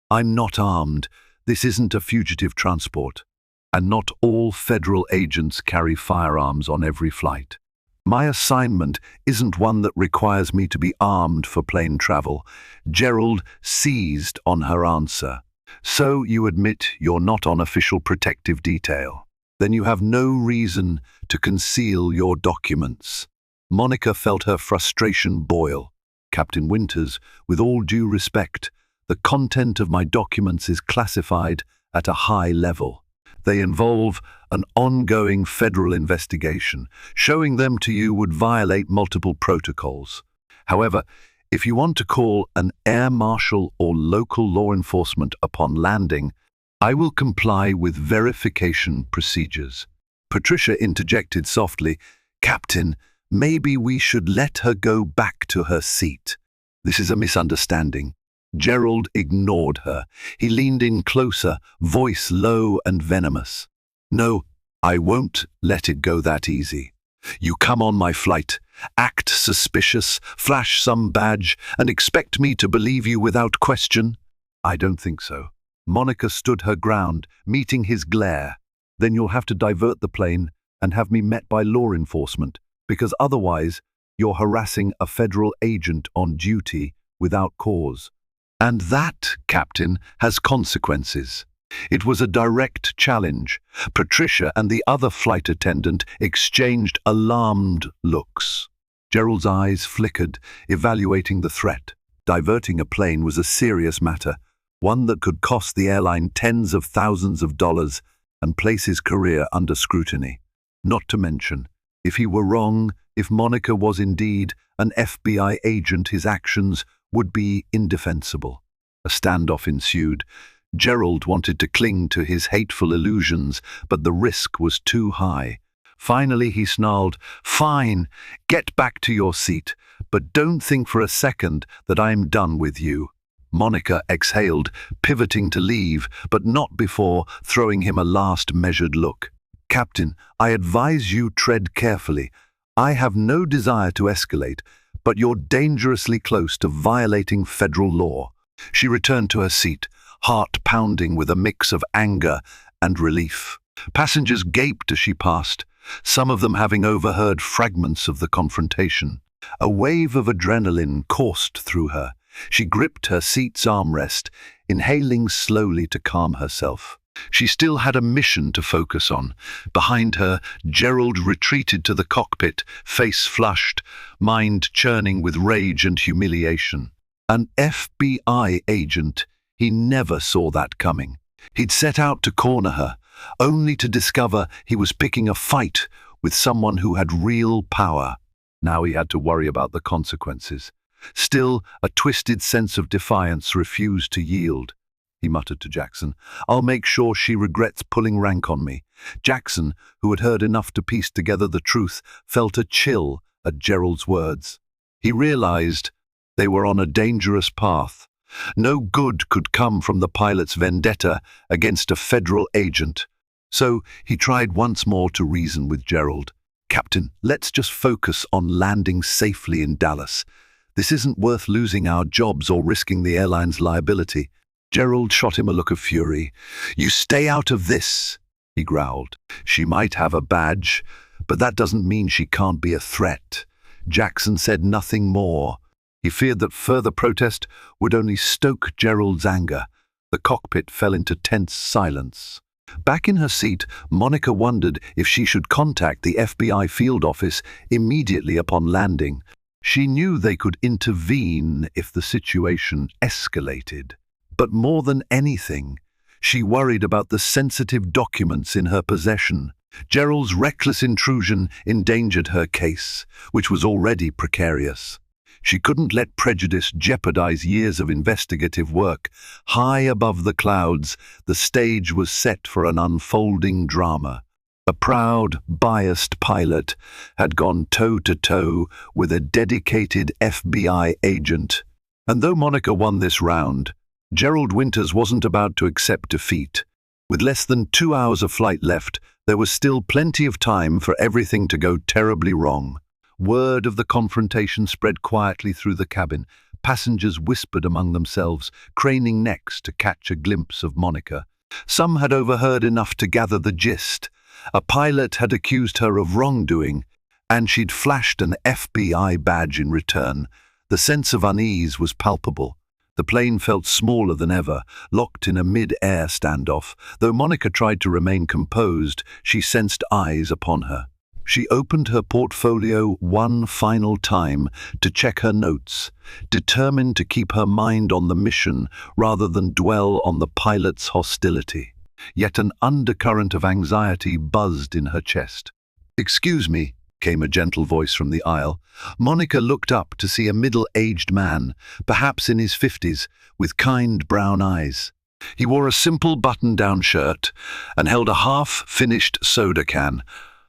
I'm not armed. This isn't a fugitive transport. And not all federal agents carry firearms on every flight. My assignment isn't one that requires me to be armed for plane travel." Gerald seized on her answer. "So you admit you're not on official protective detail? Then you have no reason to conceal your documents." Monica felt her frustration boil. "Captain Winters, with all due respect, the content of my documents is classified at a high level. They involve an ongoing federal investigation. Showing them to you would violate multiple protocols. However, if you want to call an air marshal or local law enforcement upon landing, I will comply with verification procedures." Patricia interjected softly, "Captain, maybe we should let her go back to her seat. This is a misunderstanding." Gerald ignored her. He leaned in closer, voice low and venomous. "No, I won't let it go that easy. You come on my flight, act suspicious, flash some badge, and expect me to believe you without question? I don't think so." Monica stood her ground, meeting his glare. "Then you'll have to divert the plane and have me met by law enforcement, because otherwise you're harassing a federal agent on duty without cause. And that, Captain, has consequences." It was a direct challenge. Patricia and the other flight attendant exchanged alarmed looks. Gerald's eyes flickered, evaluating the threat. Diverting a plane was a serious matter, one that could cost the airline tens of thousands of dollars and place his career under scrutiny. Not to mention, if he were wrong, if Monica was indeed an FBI agent, his actions would be indefensible. A standoff ensued. Gerald wanted to cling to his hateful illusions, but the risk was too high. Finally he snarled, "Fine, get back to your seat, but don't think for a second that I'm done with you." Monica exhaled, pivoting to leave, but not before throwing him a last measured look. "Captain, I advise you tread carefully. I have no desire to escalate, but you're dangerously close to violating federal law." She returned to her seat, heart pounding with a mix of anger and relief. Passengers gaped as she passed, some of them having overheard fragments of the confrontation. A wave of adrenaline coursed through her. She gripped her seat's armrest, inhaling slowly to calm herself. She still had a mission to focus on. Behind her, Gerald retreated to the cockpit, face flushed, mind churning with rage and humiliation. An FBI agent. He never saw that coming. He'd set out to corner her, only to discover he was picking a fight with someone who had real power. Now he had to worry about the consequences. Still, a twisted sense of defiance refused to yield. He muttered to Jackson, "I'll make sure she regrets pulling rank on me." Jackson, who had heard enough to piece together the truth, felt a chill at Gerald's words. He realized they were on a dangerous path. No good could come from the pilot's vendetta against a federal agent. So he tried once more to reason with Gerald. "Captain, let's just focus on landing safely in Dallas. This isn't worth losing our jobs or risking the airline's liability." Gerald shot him a look of fury. "You stay out of this," he growled. "She might have a badge, but that doesn't mean she can't be a threat." Jackson said nothing more. He feared that further protest would only stoke Gerald's anger. The cockpit fell into tense silence. Back in her seat, Monica wondered if she should contact the FBI field office immediately upon landing. She knew they could intervene if the situation escalated. But more than anything, she worried about the sensitive documents in her possession. Gerald's reckless intrusion endangered her case, which was already precarious. She couldn't let prejudice jeopardize years of investigative work. High above the clouds, the stage was set for an unfolding drama. A proud, biased pilot had gone toe-to-toe with a dedicated FBI agent. And though Monica won this round, Gerald Winters wasn't about to accept defeat. With less than 2 hours of flight left, there was still plenty of time for everything to go terribly wrong. Word of the confrontation spread quietly through the cabin. Passengers whispered among themselves, craning necks to catch a glimpse of Monica. Some had overheard enough to gather the gist. A pilot had accused her of wrongdoing, and she'd flashed an FBI badge in return. The sense of unease was palpable. The plane felt smaller than ever, locked in a mid-air standoff. Though Monica tried to remain composed, she sensed eyes upon her. She opened her portfolio one final time to check her notes, determined to keep her mind on the mission rather than dwell on the pilot's hostility. Yet an undercurrent of anxiety buzzed in her chest. "Excuse me," came a gentle voice from the aisle. Monica looked up to see a middle-aged man, perhaps in his 50s, with kind brown eyes. He wore a simple button-down shirt and held a half-finished soda can.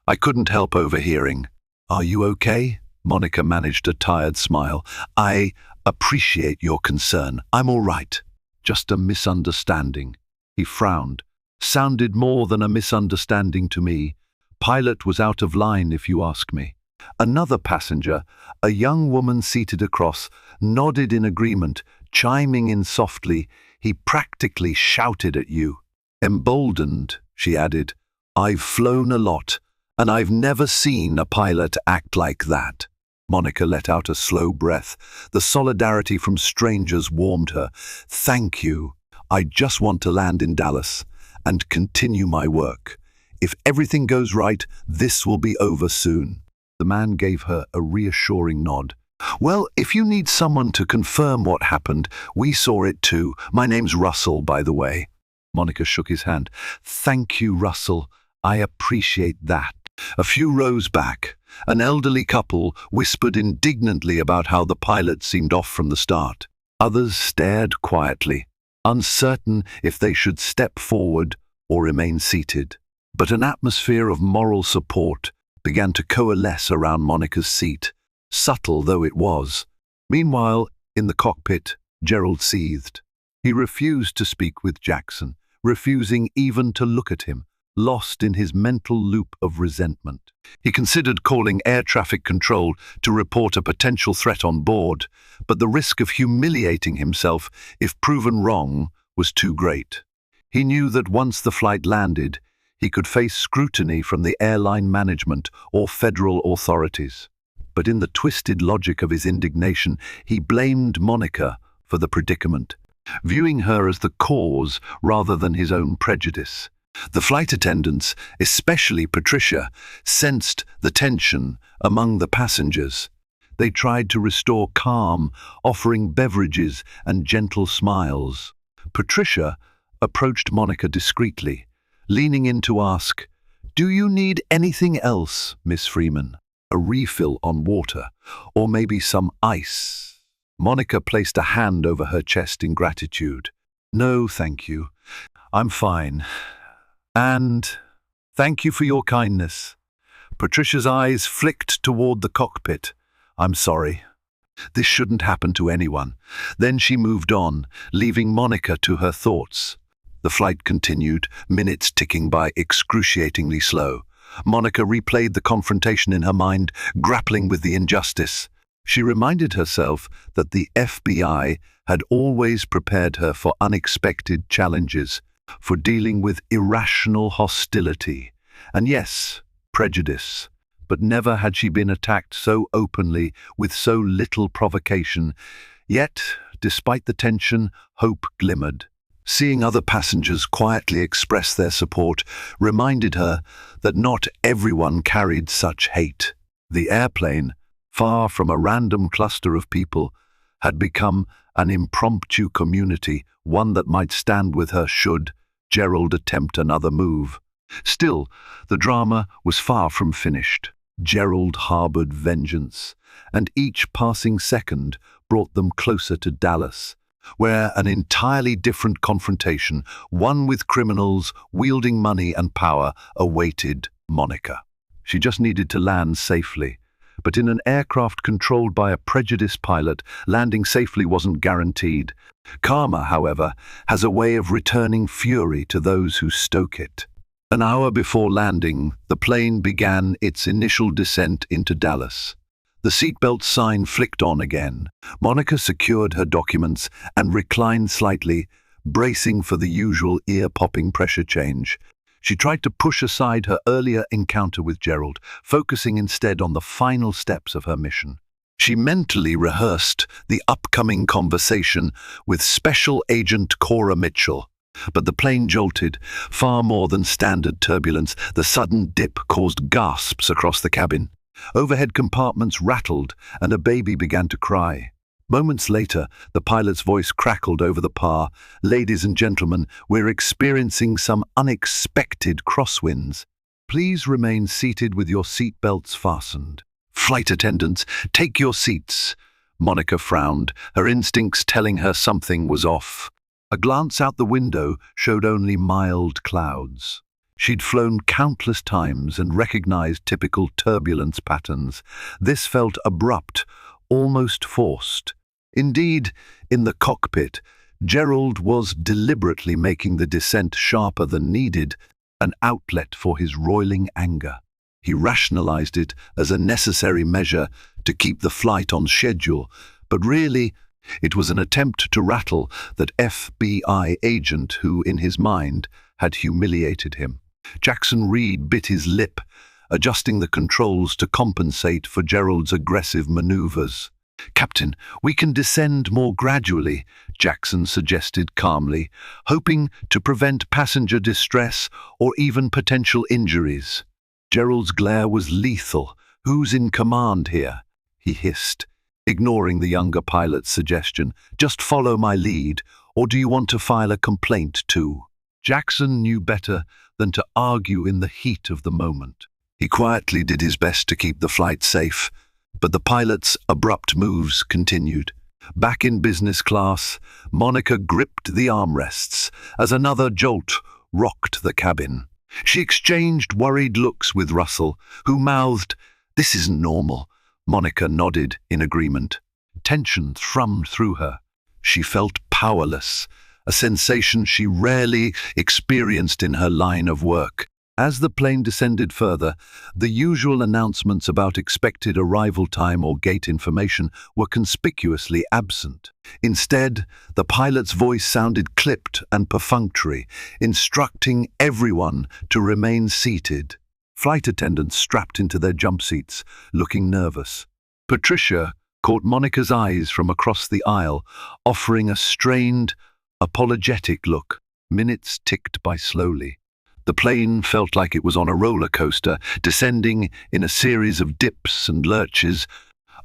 "I couldn't help overhearing." "Are you okay?" Monica managed a tired smile. "I appreciate your concern. I'm all right. Just a misunderstanding." He frowned. "Sounded more than a misunderstanding to me. Pilot was out of line, if you ask me." Another passenger, a young woman seated across, nodded in agreement, chiming in softly. "He practically shouted at you." Emboldened, she added, "I've flown a lot, and I've never seen a pilot act like that." Monica let out a slow breath. The solidarity from strangers warmed her. "Thank you. I just want to land in Dallas and continue my work. If everything goes right, this will be over soon." The man gave her a reassuring nod. "Well, if you need someone to confirm what happened, we saw it too. My name's Russell, by the way." Monica shook his hand. "Thank you, Russell. I appreciate that." A few rows back, an elderly couple whispered indignantly about how the pilot seemed off from the start. Others stared quietly, uncertain if they should step forward or remain seated. But an atmosphere of moral support began to coalesce around Monica's seat, subtle though it was. Meanwhile, in the cockpit, Gerald seethed. He refused to speak with Jackson, refusing even to look at him, lost in his mental loop of resentment. He considered calling air traffic control to report a potential threat on board, but the risk of humiliating himself, if proven wrong, was too great. He knew that once the flight landed, he could face scrutiny from the airline management or federal authorities. But in the twisted logic of his indignation, he blamed Monica for the predicament, viewing her as the cause rather than his own prejudice. The flight attendants, especially Patricia, sensed the tension among the passengers. They tried to restore calm, offering beverages and gentle smiles. Patricia approached Monica discreetly, leaning in to ask, "Do you need anything else, Miss Freeman? A refill on water, or maybe some ice?" Monica placed a hand over her chest in gratitude. "No, thank you. I'm fine. And thank you for your kindness." Patricia's eyes flicked toward the cockpit. "I'm sorry. This shouldn't happen to anyone." Then she moved on, leaving Monica to her thoughts. The flight continued, minutes ticking by excruciatingly slow. Monica replayed the confrontation in her mind, grappling with the injustice. She reminded herself that the FBI had always prepared her for unexpected challenges, for dealing with irrational hostility, and yes, prejudice. But never had she been attacked so openly, with so little provocation. Yet, despite the tension, hope glimmered. Seeing other passengers quietly express their support reminded her that not everyone carried such hate. The airplane, far from a random cluster of people, had become an impromptu community, one that might stand with her should Gerald attempt another move. Still, the drama was far from finished. Gerald harbored vengeance, and each passing second brought them closer to Dallas, where an entirely different confrontation, one with criminals wielding money and power, awaited Monica. She just needed to land safely. But in an aircraft controlled by a prejudiced pilot, landing safely wasn't guaranteed. Karma, however, has a way of returning fury to those who stoke it. An hour before landing, the plane began its initial descent into Dallas. The seatbelt sign flicked on again. Monica secured her documents and reclined slightly, bracing for the usual ear-popping pressure change. She tried to push aside her earlier encounter with Gerald, focusing instead on the final steps of her mission. She mentally rehearsed the upcoming conversation with Special Agent Cora Mitchell. But the plane jolted, far more than standard turbulence. The sudden dip caused gasps across the cabin. Overhead compartments rattled, and a baby began to cry. Moments later, the pilot's voice crackled over the par. "Ladies and gentlemen, we're experiencing some unexpected crosswinds. Please remain seated with your seatbelts fastened. Flight attendants, take your seats." Monica frowned, her instincts telling her something was off. A glance out the window showed only mild clouds. She'd flown countless times and recognized typical turbulence patterns. This felt abrupt, almost forced. Indeed, in the cockpit, Gerald was deliberately making the descent sharper than needed, an outlet for his roiling anger. He rationalized it as a necessary measure to keep the flight on schedule, but really, it was an attempt to rattle that FBI agent who, in his mind, had humiliated him. Jackson Reed bit his lip, adjusting the controls to compensate for Gerald's aggressive maneuvers. "Captain, we can descend more gradually," Jackson suggested calmly, hoping to prevent passenger distress or even potential injuries. Gerald's glare was lethal. "Who's in command here?" he hissed, ignoring the younger pilot's suggestion. "Just follow my lead, or do you want to file a complaint too?" Jackson knew better than to argue in the heat of the moment. He quietly did his best to keep the flight safe, but the pilot's abrupt moves continued. Back in business class, Monica gripped the armrests as another jolt rocked the cabin. She exchanged worried looks with Russell, who mouthed, "This isn't normal." Monica nodded in agreement. Tension thrummed through her. She felt powerless, a sensation she rarely experienced in her line of work. As the plane descended further, the usual announcements about expected arrival time or gate information were conspicuously absent. Instead, the pilot's voice sounded clipped and perfunctory, instructing everyone to remain seated. Flight attendants strapped into their jump seats, looking nervous. Patricia, caught Monica's eyes from across the aisle, offering a strained, apologetic look. Minutes ticked by slowly. The plane felt like it was on a roller coaster, descending in a series of dips and lurches,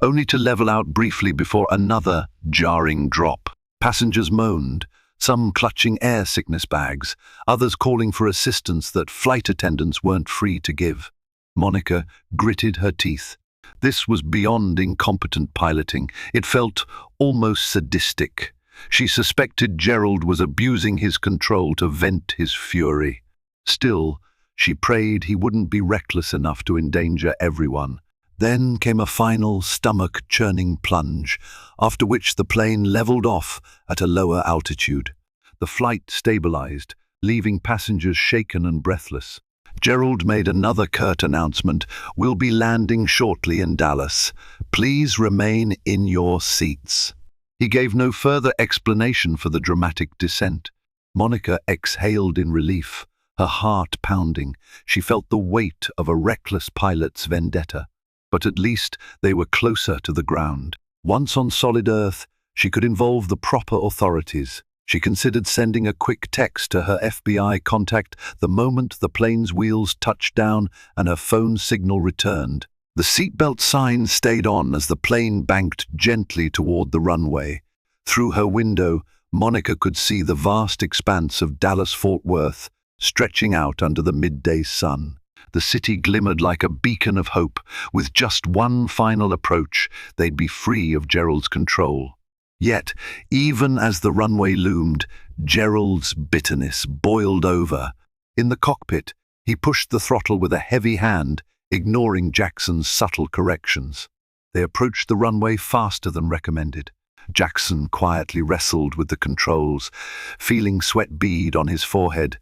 only to level out briefly before another jarring drop. Passengers moaned, some clutching air sickness bags, others calling for assistance that flight attendants weren't free to give. Monica gritted her teeth. This was beyond incompetent piloting. It felt almost sadistic. She suspected Gerald was abusing his control to vent his fury. Still, she prayed he wouldn't be reckless enough to endanger everyone. Then came a final stomach-churning plunge, after which the plane leveled off at a lower altitude. The flight stabilized, leaving passengers shaken and breathless. Gerald made another curt announcement. "We'll be landing shortly in Dallas. Please remain in your seats." He gave no further explanation for the dramatic descent. Monica exhaled in relief, her heart pounding. She felt the weight of a reckless pilot's vendetta. But at least they were closer to the ground. Once on solid earth, she could involve the proper authorities. She considered sending a quick text to her FBI contact the moment the plane's wheels touched down and her phone signal returned. The seatbelt sign stayed on as the plane banked gently toward the runway. Through her window, Monica could see the vast expanse of Dallas-Fort Worth stretching out under the midday sun. The city glimmered like a beacon of hope. With just one final approach, they'd be free of Gerald's control. Yet, even as the runway loomed, Gerald's bitterness boiled over. In the cockpit, he pushed the throttle with a heavy hand, ignoring Jackson's subtle corrections. They approached the runway faster than recommended. Jackson quietly wrestled with the controls, feeling sweat bead on his forehead.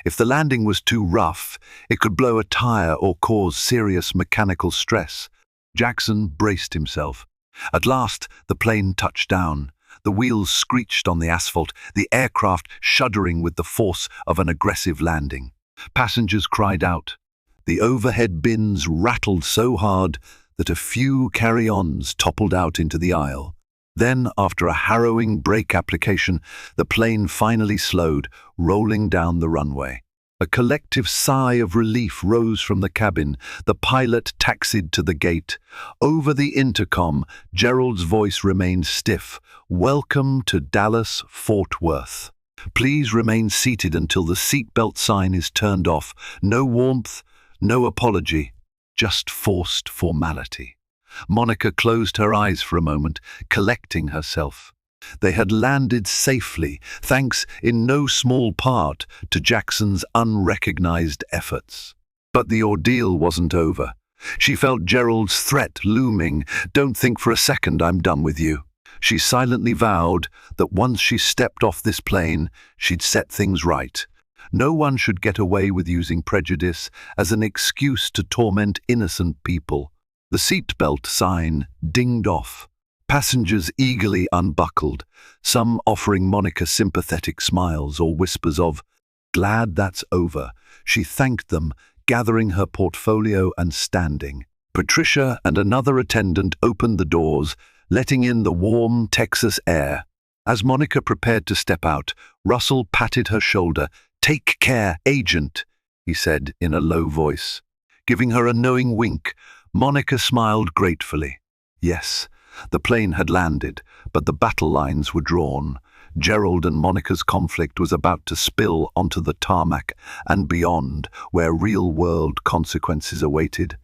If the landing was too rough, it could blow a tire or cause serious mechanical stress. Jackson braced himself. At last, the plane touched down. The wheels screeched on the asphalt, the aircraft shuddering with the force of an aggressive landing. Passengers cried out. The overhead bins rattled so hard that a few carry-ons toppled out into the aisle. Then, after a harrowing brake application, the plane finally slowed, rolling down the runway. A collective sigh of relief rose from the cabin. The pilot taxied to the gate. Over the intercom, Gerald's voice remained stiff. "Welcome to Dallas-Fort Worth. Please remain seated until the seatbelt sign is turned off. No warmth, no apology, just forced formality." Monica closed her eyes for a moment, collecting herself. They had landed safely, thanks in no small part to Jackson's unrecognized efforts. But the ordeal wasn't over. She felt Gerald's threat looming. "Don't think for a second I'm done with you." She silently vowed that once she stepped off this plane, she'd set things right. No one should get away with using prejudice as an excuse to torment innocent people. The seatbelt sign dinged off. Passengers eagerly unbuckled, some offering Monica sympathetic smiles or whispers of, "Glad that's over." She thanked them, gathering her portfolio and standing. Patricia and another attendant opened the doors, letting in the warm Texas air. As Monica prepared to step out, Russell patted her shoulder. "Take care, agent," he said in a low voice. Giving her a knowing wink, Monica smiled gratefully. Yes, the plane had landed, but the battle lines were drawn. Gerald and Monica's conflict was about to spill onto the tarmac and beyond, where real-world consequences awaited.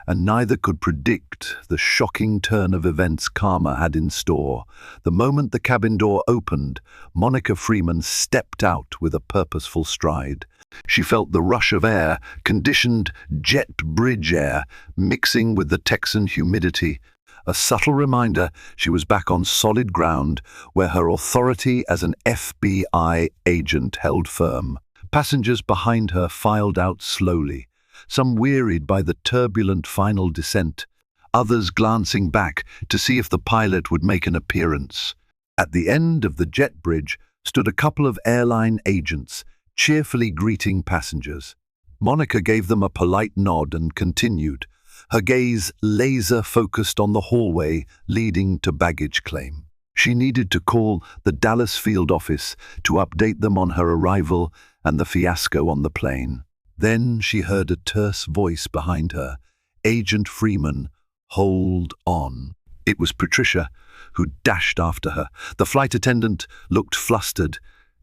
And neither could predict the shocking turn of events karma had in store. The moment the cabin door opened, Monica Freeman stepped out with a purposeful stride. She felt the rush of air, conditioned jet bridge air, mixing with the Texan humidity. A subtle reminder she was back on solid ground, where her authority as an FBI agent held firm. Passengers behind her filed out slowly, some wearied by the turbulent final descent, others glancing back to see if the pilot would make an appearance. At the end of the jet bridge stood a couple of airline agents, cheerfully greeting passengers. Monica gave them a polite nod and continued. her gaze laser-focused on the hallway leading to baggage claim. She needed to call the Dallas field office to update them on her arrival and the fiasco on the plane. Then she heard a terse voice behind her. "Agent Freeman, hold on." It was Patricia, who dashed after her. The flight attendant looked flustered.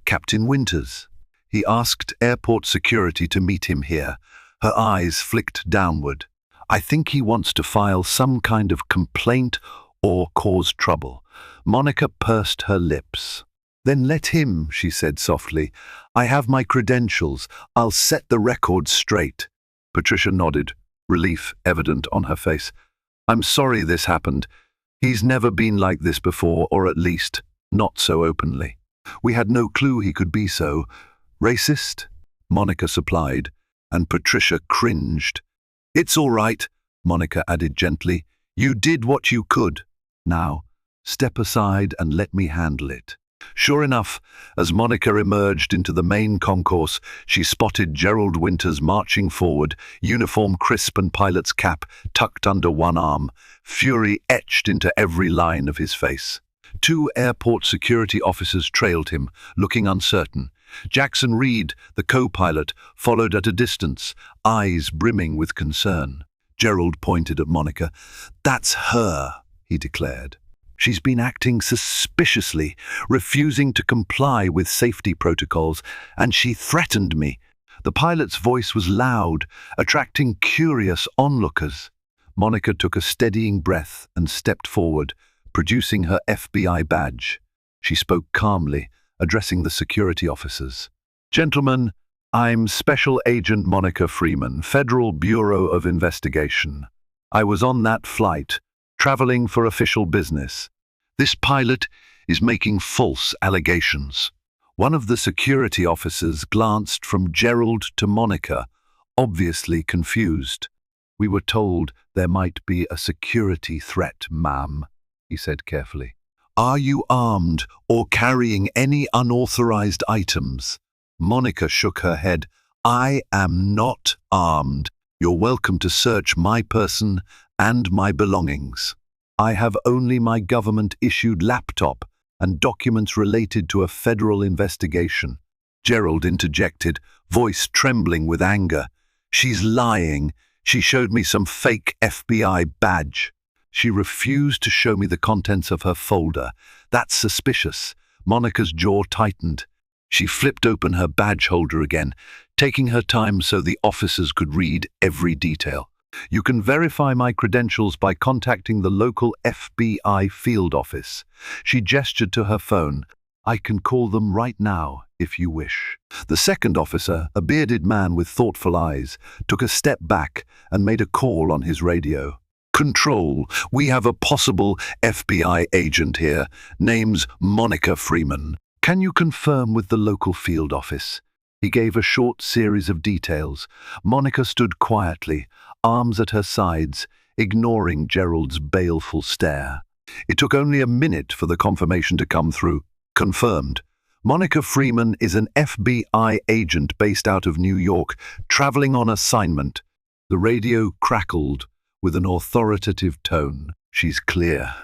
"Captain Winters." He asked airport security to meet him here. Her eyes flicked downward. "I think he wants to file some kind of complaint or cause trouble." Monica pursed her lips. "Then let him," she said softly. "I have my credentials. I'll set the record straight." Patricia nodded, relief evident on her face. "I'm sorry this happened. He's never been like this before, or at least not so openly. We had no clue he could be so racist," Monica supplied, and Patricia cringed. "It's all right," Monica added gently. "You did what you could. Now, step aside and let me handle it." Sure enough, as Monica emerged into the main concourse, she spotted Gerald Winters marching forward, uniform crisp and pilot's cap tucked under one arm, fury etched into every line of his face. Two airport security officers trailed him, looking uncertain. Jackson Reed, the co-pilot, followed at a distance, eyes brimming with concern. Gerald pointed at Monica. "That's her," he declared. "She's been acting suspiciously, refusing to comply with safety protocols, and she threatened me." The pilot's voice was loud, attracting curious onlookers. Monica took a steadying breath and stepped forward, producing her FBI badge. She spoke calmly, addressing the security officers. "Gentlemen, I'm Special Agent Monica Freeman, Federal Bureau of Investigation. I was on that flight, traveling for official business. This pilot is making false allegations." One of the security officers glanced from Gerald to Monica, obviously confused. "We were told there might be a security threat, ma'am," he said carefully. "Are you armed or carrying any unauthorized items?" Monica shook her head. "I am not armed. You're welcome to search my person and my belongings. I have only my government-issued laptop and documents related to a federal investigation." Gerald interjected, voice trembling with anger. "She's lying. She showed me some fake FBI badge." "She refused to show me the contents of her folder. That's suspicious." Monica's jaw tightened. She flipped open her badge holder again, taking her time so the officers could read every detail. "You can verify my credentials by contacting the local FBI field office." She gestured to her phone. "I can call them right now, if you wish." The second officer, a bearded man with thoughtful eyes, took a step back and made a call on his radio. "Control, we have a possible FBI agent here. Name's Monica Freeman. Can you confirm with the local field office?" He gave a short series of details. Monica stood quietly, arms at her sides, ignoring Gerald's baleful stare. It took only a minute for the confirmation to come through. "Confirmed. Monica Freeman is an FBI agent based out of New York, traveling on assignment." The radio crackled with an authoritative tone. "She's clear."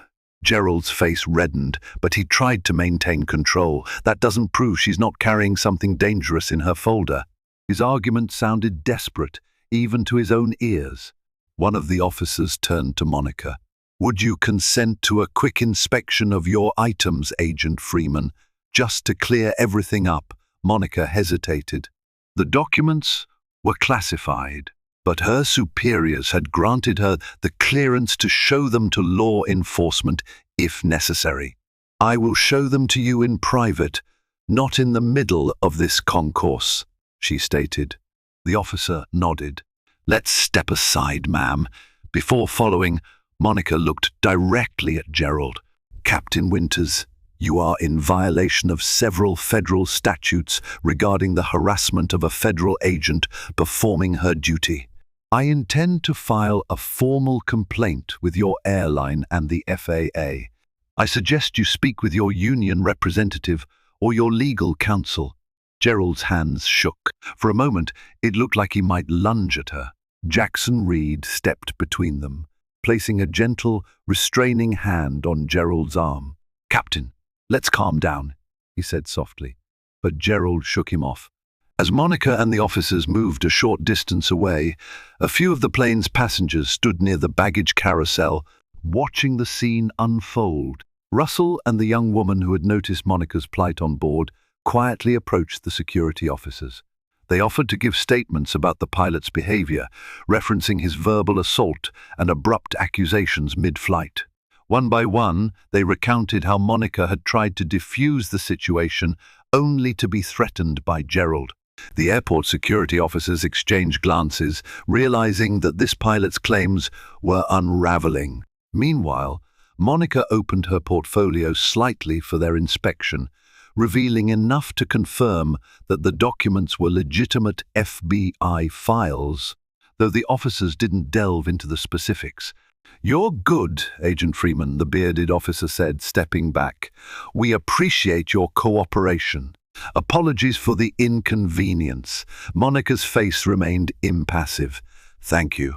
Gerald's face reddened, but he tried to maintain control. "That doesn't prove she's not carrying something dangerous in her folder." His argument sounded desperate, even to his own ears. One of the officers turned to Monica. "Would you consent to a quick inspection of your items, Agent Freeman, just to clear everything up?" Monica hesitated. The documents were classified, but her superiors had granted her the clearance to show them to law enforcement if necessary. "I will show them to you in private, not in the middle of this concourse," she stated. The officer nodded. "Let's step aside, ma'am." Before following, Monica looked directly at Gerald. "Captain Winters, you are in violation of several federal statutes regarding the harassment of a federal agent performing her duty. I intend to file a formal complaint with your airline and the FAA. I suggest you speak with your union representative or your legal counsel." Gerald's hands shook. For a moment, it looked like he might lunge at her. Jackson Reed stepped between them, placing a gentle, restraining hand on Gerald's arm. "Captain, let's calm down," he said softly, but Gerald shook him off. As Monica and the officers moved a short distance away, a few of the plane's passengers stood near the baggage carousel, watching the scene unfold. Russell and the young woman who had noticed Monica's plight on board quietly approached the security officers. They offered to give statements about the pilot's behavior, referencing his verbal assault and abrupt accusations mid-flight. One by one, they recounted how Monica had tried to defuse the situation only to be threatened by Gerald. The airport security officers exchanged glances, realizing that this pilot's claims were unraveling. Meanwhile, Monica opened her portfolio slightly for their inspection, revealing enough to confirm that the documents were legitimate FBI files, though the officers didn't delve into the specifics. "You're good, Agent Freeman," the bearded officer said, stepping back. "We appreciate your cooperation. Apologies for the inconvenience." Monica's face remained impassive. "Thank you.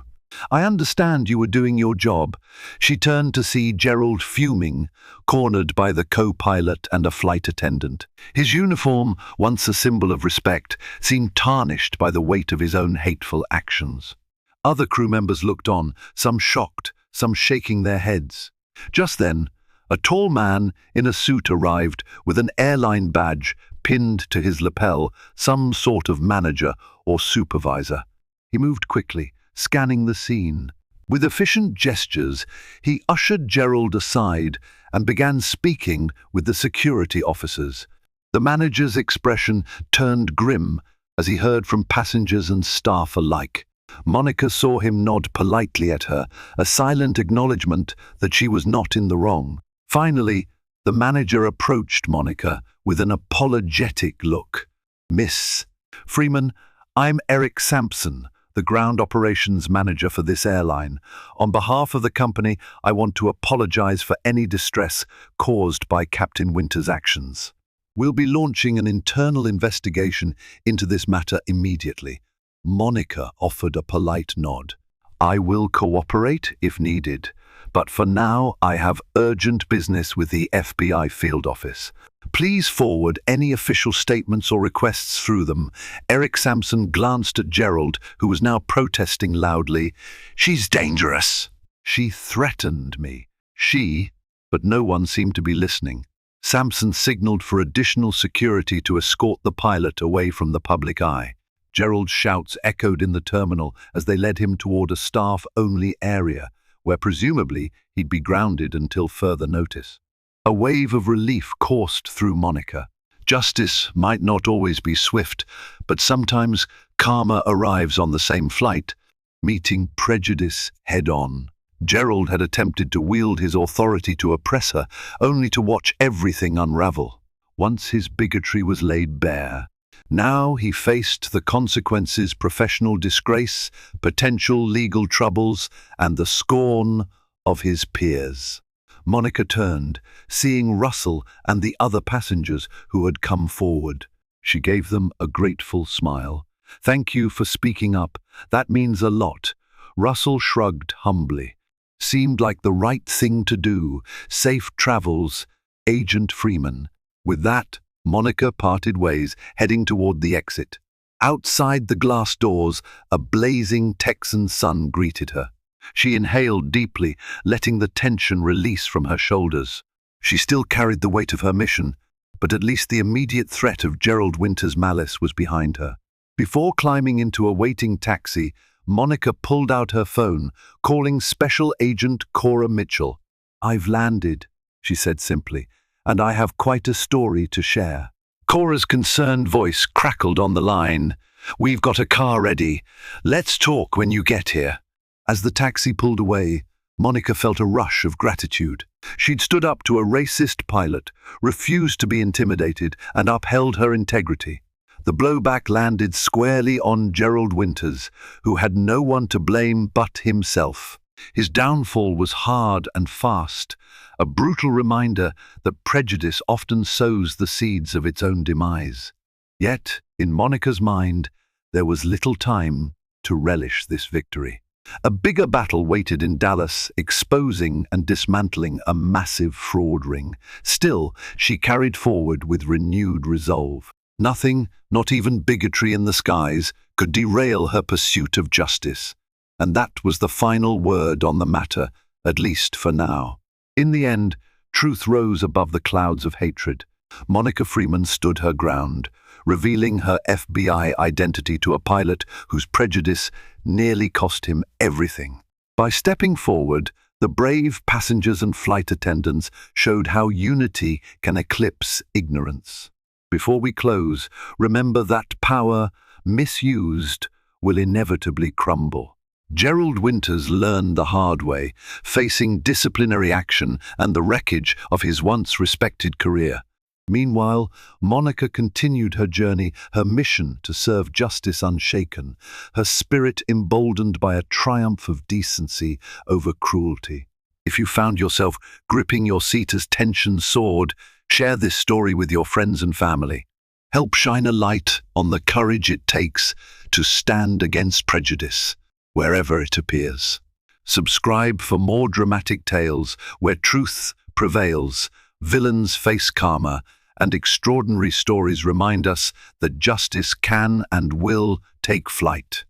I understand you were doing your job." She turned to see Gerald fuming, cornered by the co-pilot and a flight attendant. His uniform, once a symbol of respect, seemed tarnished by the weight of his own hateful actions. Other crew members looked on, some shocked, some shaking their heads. Just then, a tall man in a suit arrived with an airline badge pinned to his lapel, some sort of manager or supervisor. He moved quickly, scanning the scene. With efficient gestures, he ushered Gerald aside and began speaking with the security officers. The manager's expression turned grim as he heard from passengers and staff alike. Monica saw him nod politely at her, a silent acknowledgement that she was not in the wrong. Finally, the manager approached Monica with an apologetic look. "Miss Freeman, I'm Eric Sampson, the ground operations manager for this airline. On behalf of the company, I want to apologize for any distress caused by Captain Winter's actions. We'll be launching an internal investigation into this matter immediately." Monica offered a polite nod. "I will cooperate if needed, but for now I have urgent business with the FBI field office. Please forward any official statements or requests through them." Eric Sampson glanced at Gerald, who was now protesting loudly. "She's dangerous. She threatened me." But no one seemed to be listening. Sampson signaled for additional security to escort the pilot away from the public eye. Gerald's shouts echoed in the terminal as they led him toward a staff-only area, where presumably he'd be grounded until further notice. A wave of relief coursed through Monica. Justice might not always be swift, but sometimes karma arrives on the same flight, meeting prejudice head-on. Gerald had attempted to wield his authority to oppress her, only to watch everything unravel. Once his bigotry was laid bare, now he faced the consequences: professional disgrace, potential legal troubles, and the scorn of his peers. Monica turned, seeing Russell and the other passengers who had come forward. She gave them a grateful smile. "Thank you for speaking up. That means a lot." Russell shrugged humbly. "Seemed like the right thing to do. Safe travels, Agent Freeman." With that, Monica parted ways, heading toward the exit. Outside the glass doors, a blazing Texan sun greeted her. She inhaled deeply, letting the tension release from her shoulders. She still carried the weight of her mission, but at least the immediate threat of Gerald Winter's malice was behind her. Before climbing into a waiting taxi, Monica pulled out her phone, calling Special Agent Cora Mitchell. "I've landed," she said simply, "and I have quite a story to share." Cora's concerned voice crackled on the line. "We've got a car ready. Let's talk when you get here." As the taxi pulled away, Monica felt a rush of gratitude. She'd stood up to a racist pilot, refused to be intimidated, and upheld her integrity. The blowback landed squarely on Gerald Winters, who had no one to blame but himself. His downfall was hard and fast, a brutal reminder that prejudice often sows the seeds of its own demise. Yet, in Monica's mind, there was little time to relish this victory. A bigger battle waited in Dallas, exposing and dismantling a massive fraud ring. Still, she carried forward with renewed resolve. Nothing, not even bigotry in the skies, could derail her pursuit of justice. And that was the final word on the matter, at least for now. In the end, truth rose above the clouds of hatred. Monica Freeman stood her ground, revealing her FBI identity to a pilot whose prejudice nearly cost him everything. By stepping forward, the brave passengers and flight attendants showed how unity can eclipse ignorance. Before we close, remember that power, misused, will inevitably crumble. Gerald Winters learned the hard way, facing disciplinary action and the wreckage of his once respected career. Meanwhile, Monica continued her journey, her mission to serve justice unshaken, her spirit emboldened by a triumph of decency over cruelty. If you found yourself gripping your seat as tension soared, share this story with your friends and family. Help shine a light on the courage it takes to stand against prejudice, wherever it appears. Subscribe for more dramatic tales where truth prevails, villains face karma, and extraordinary stories remind us that justice can and will take flight.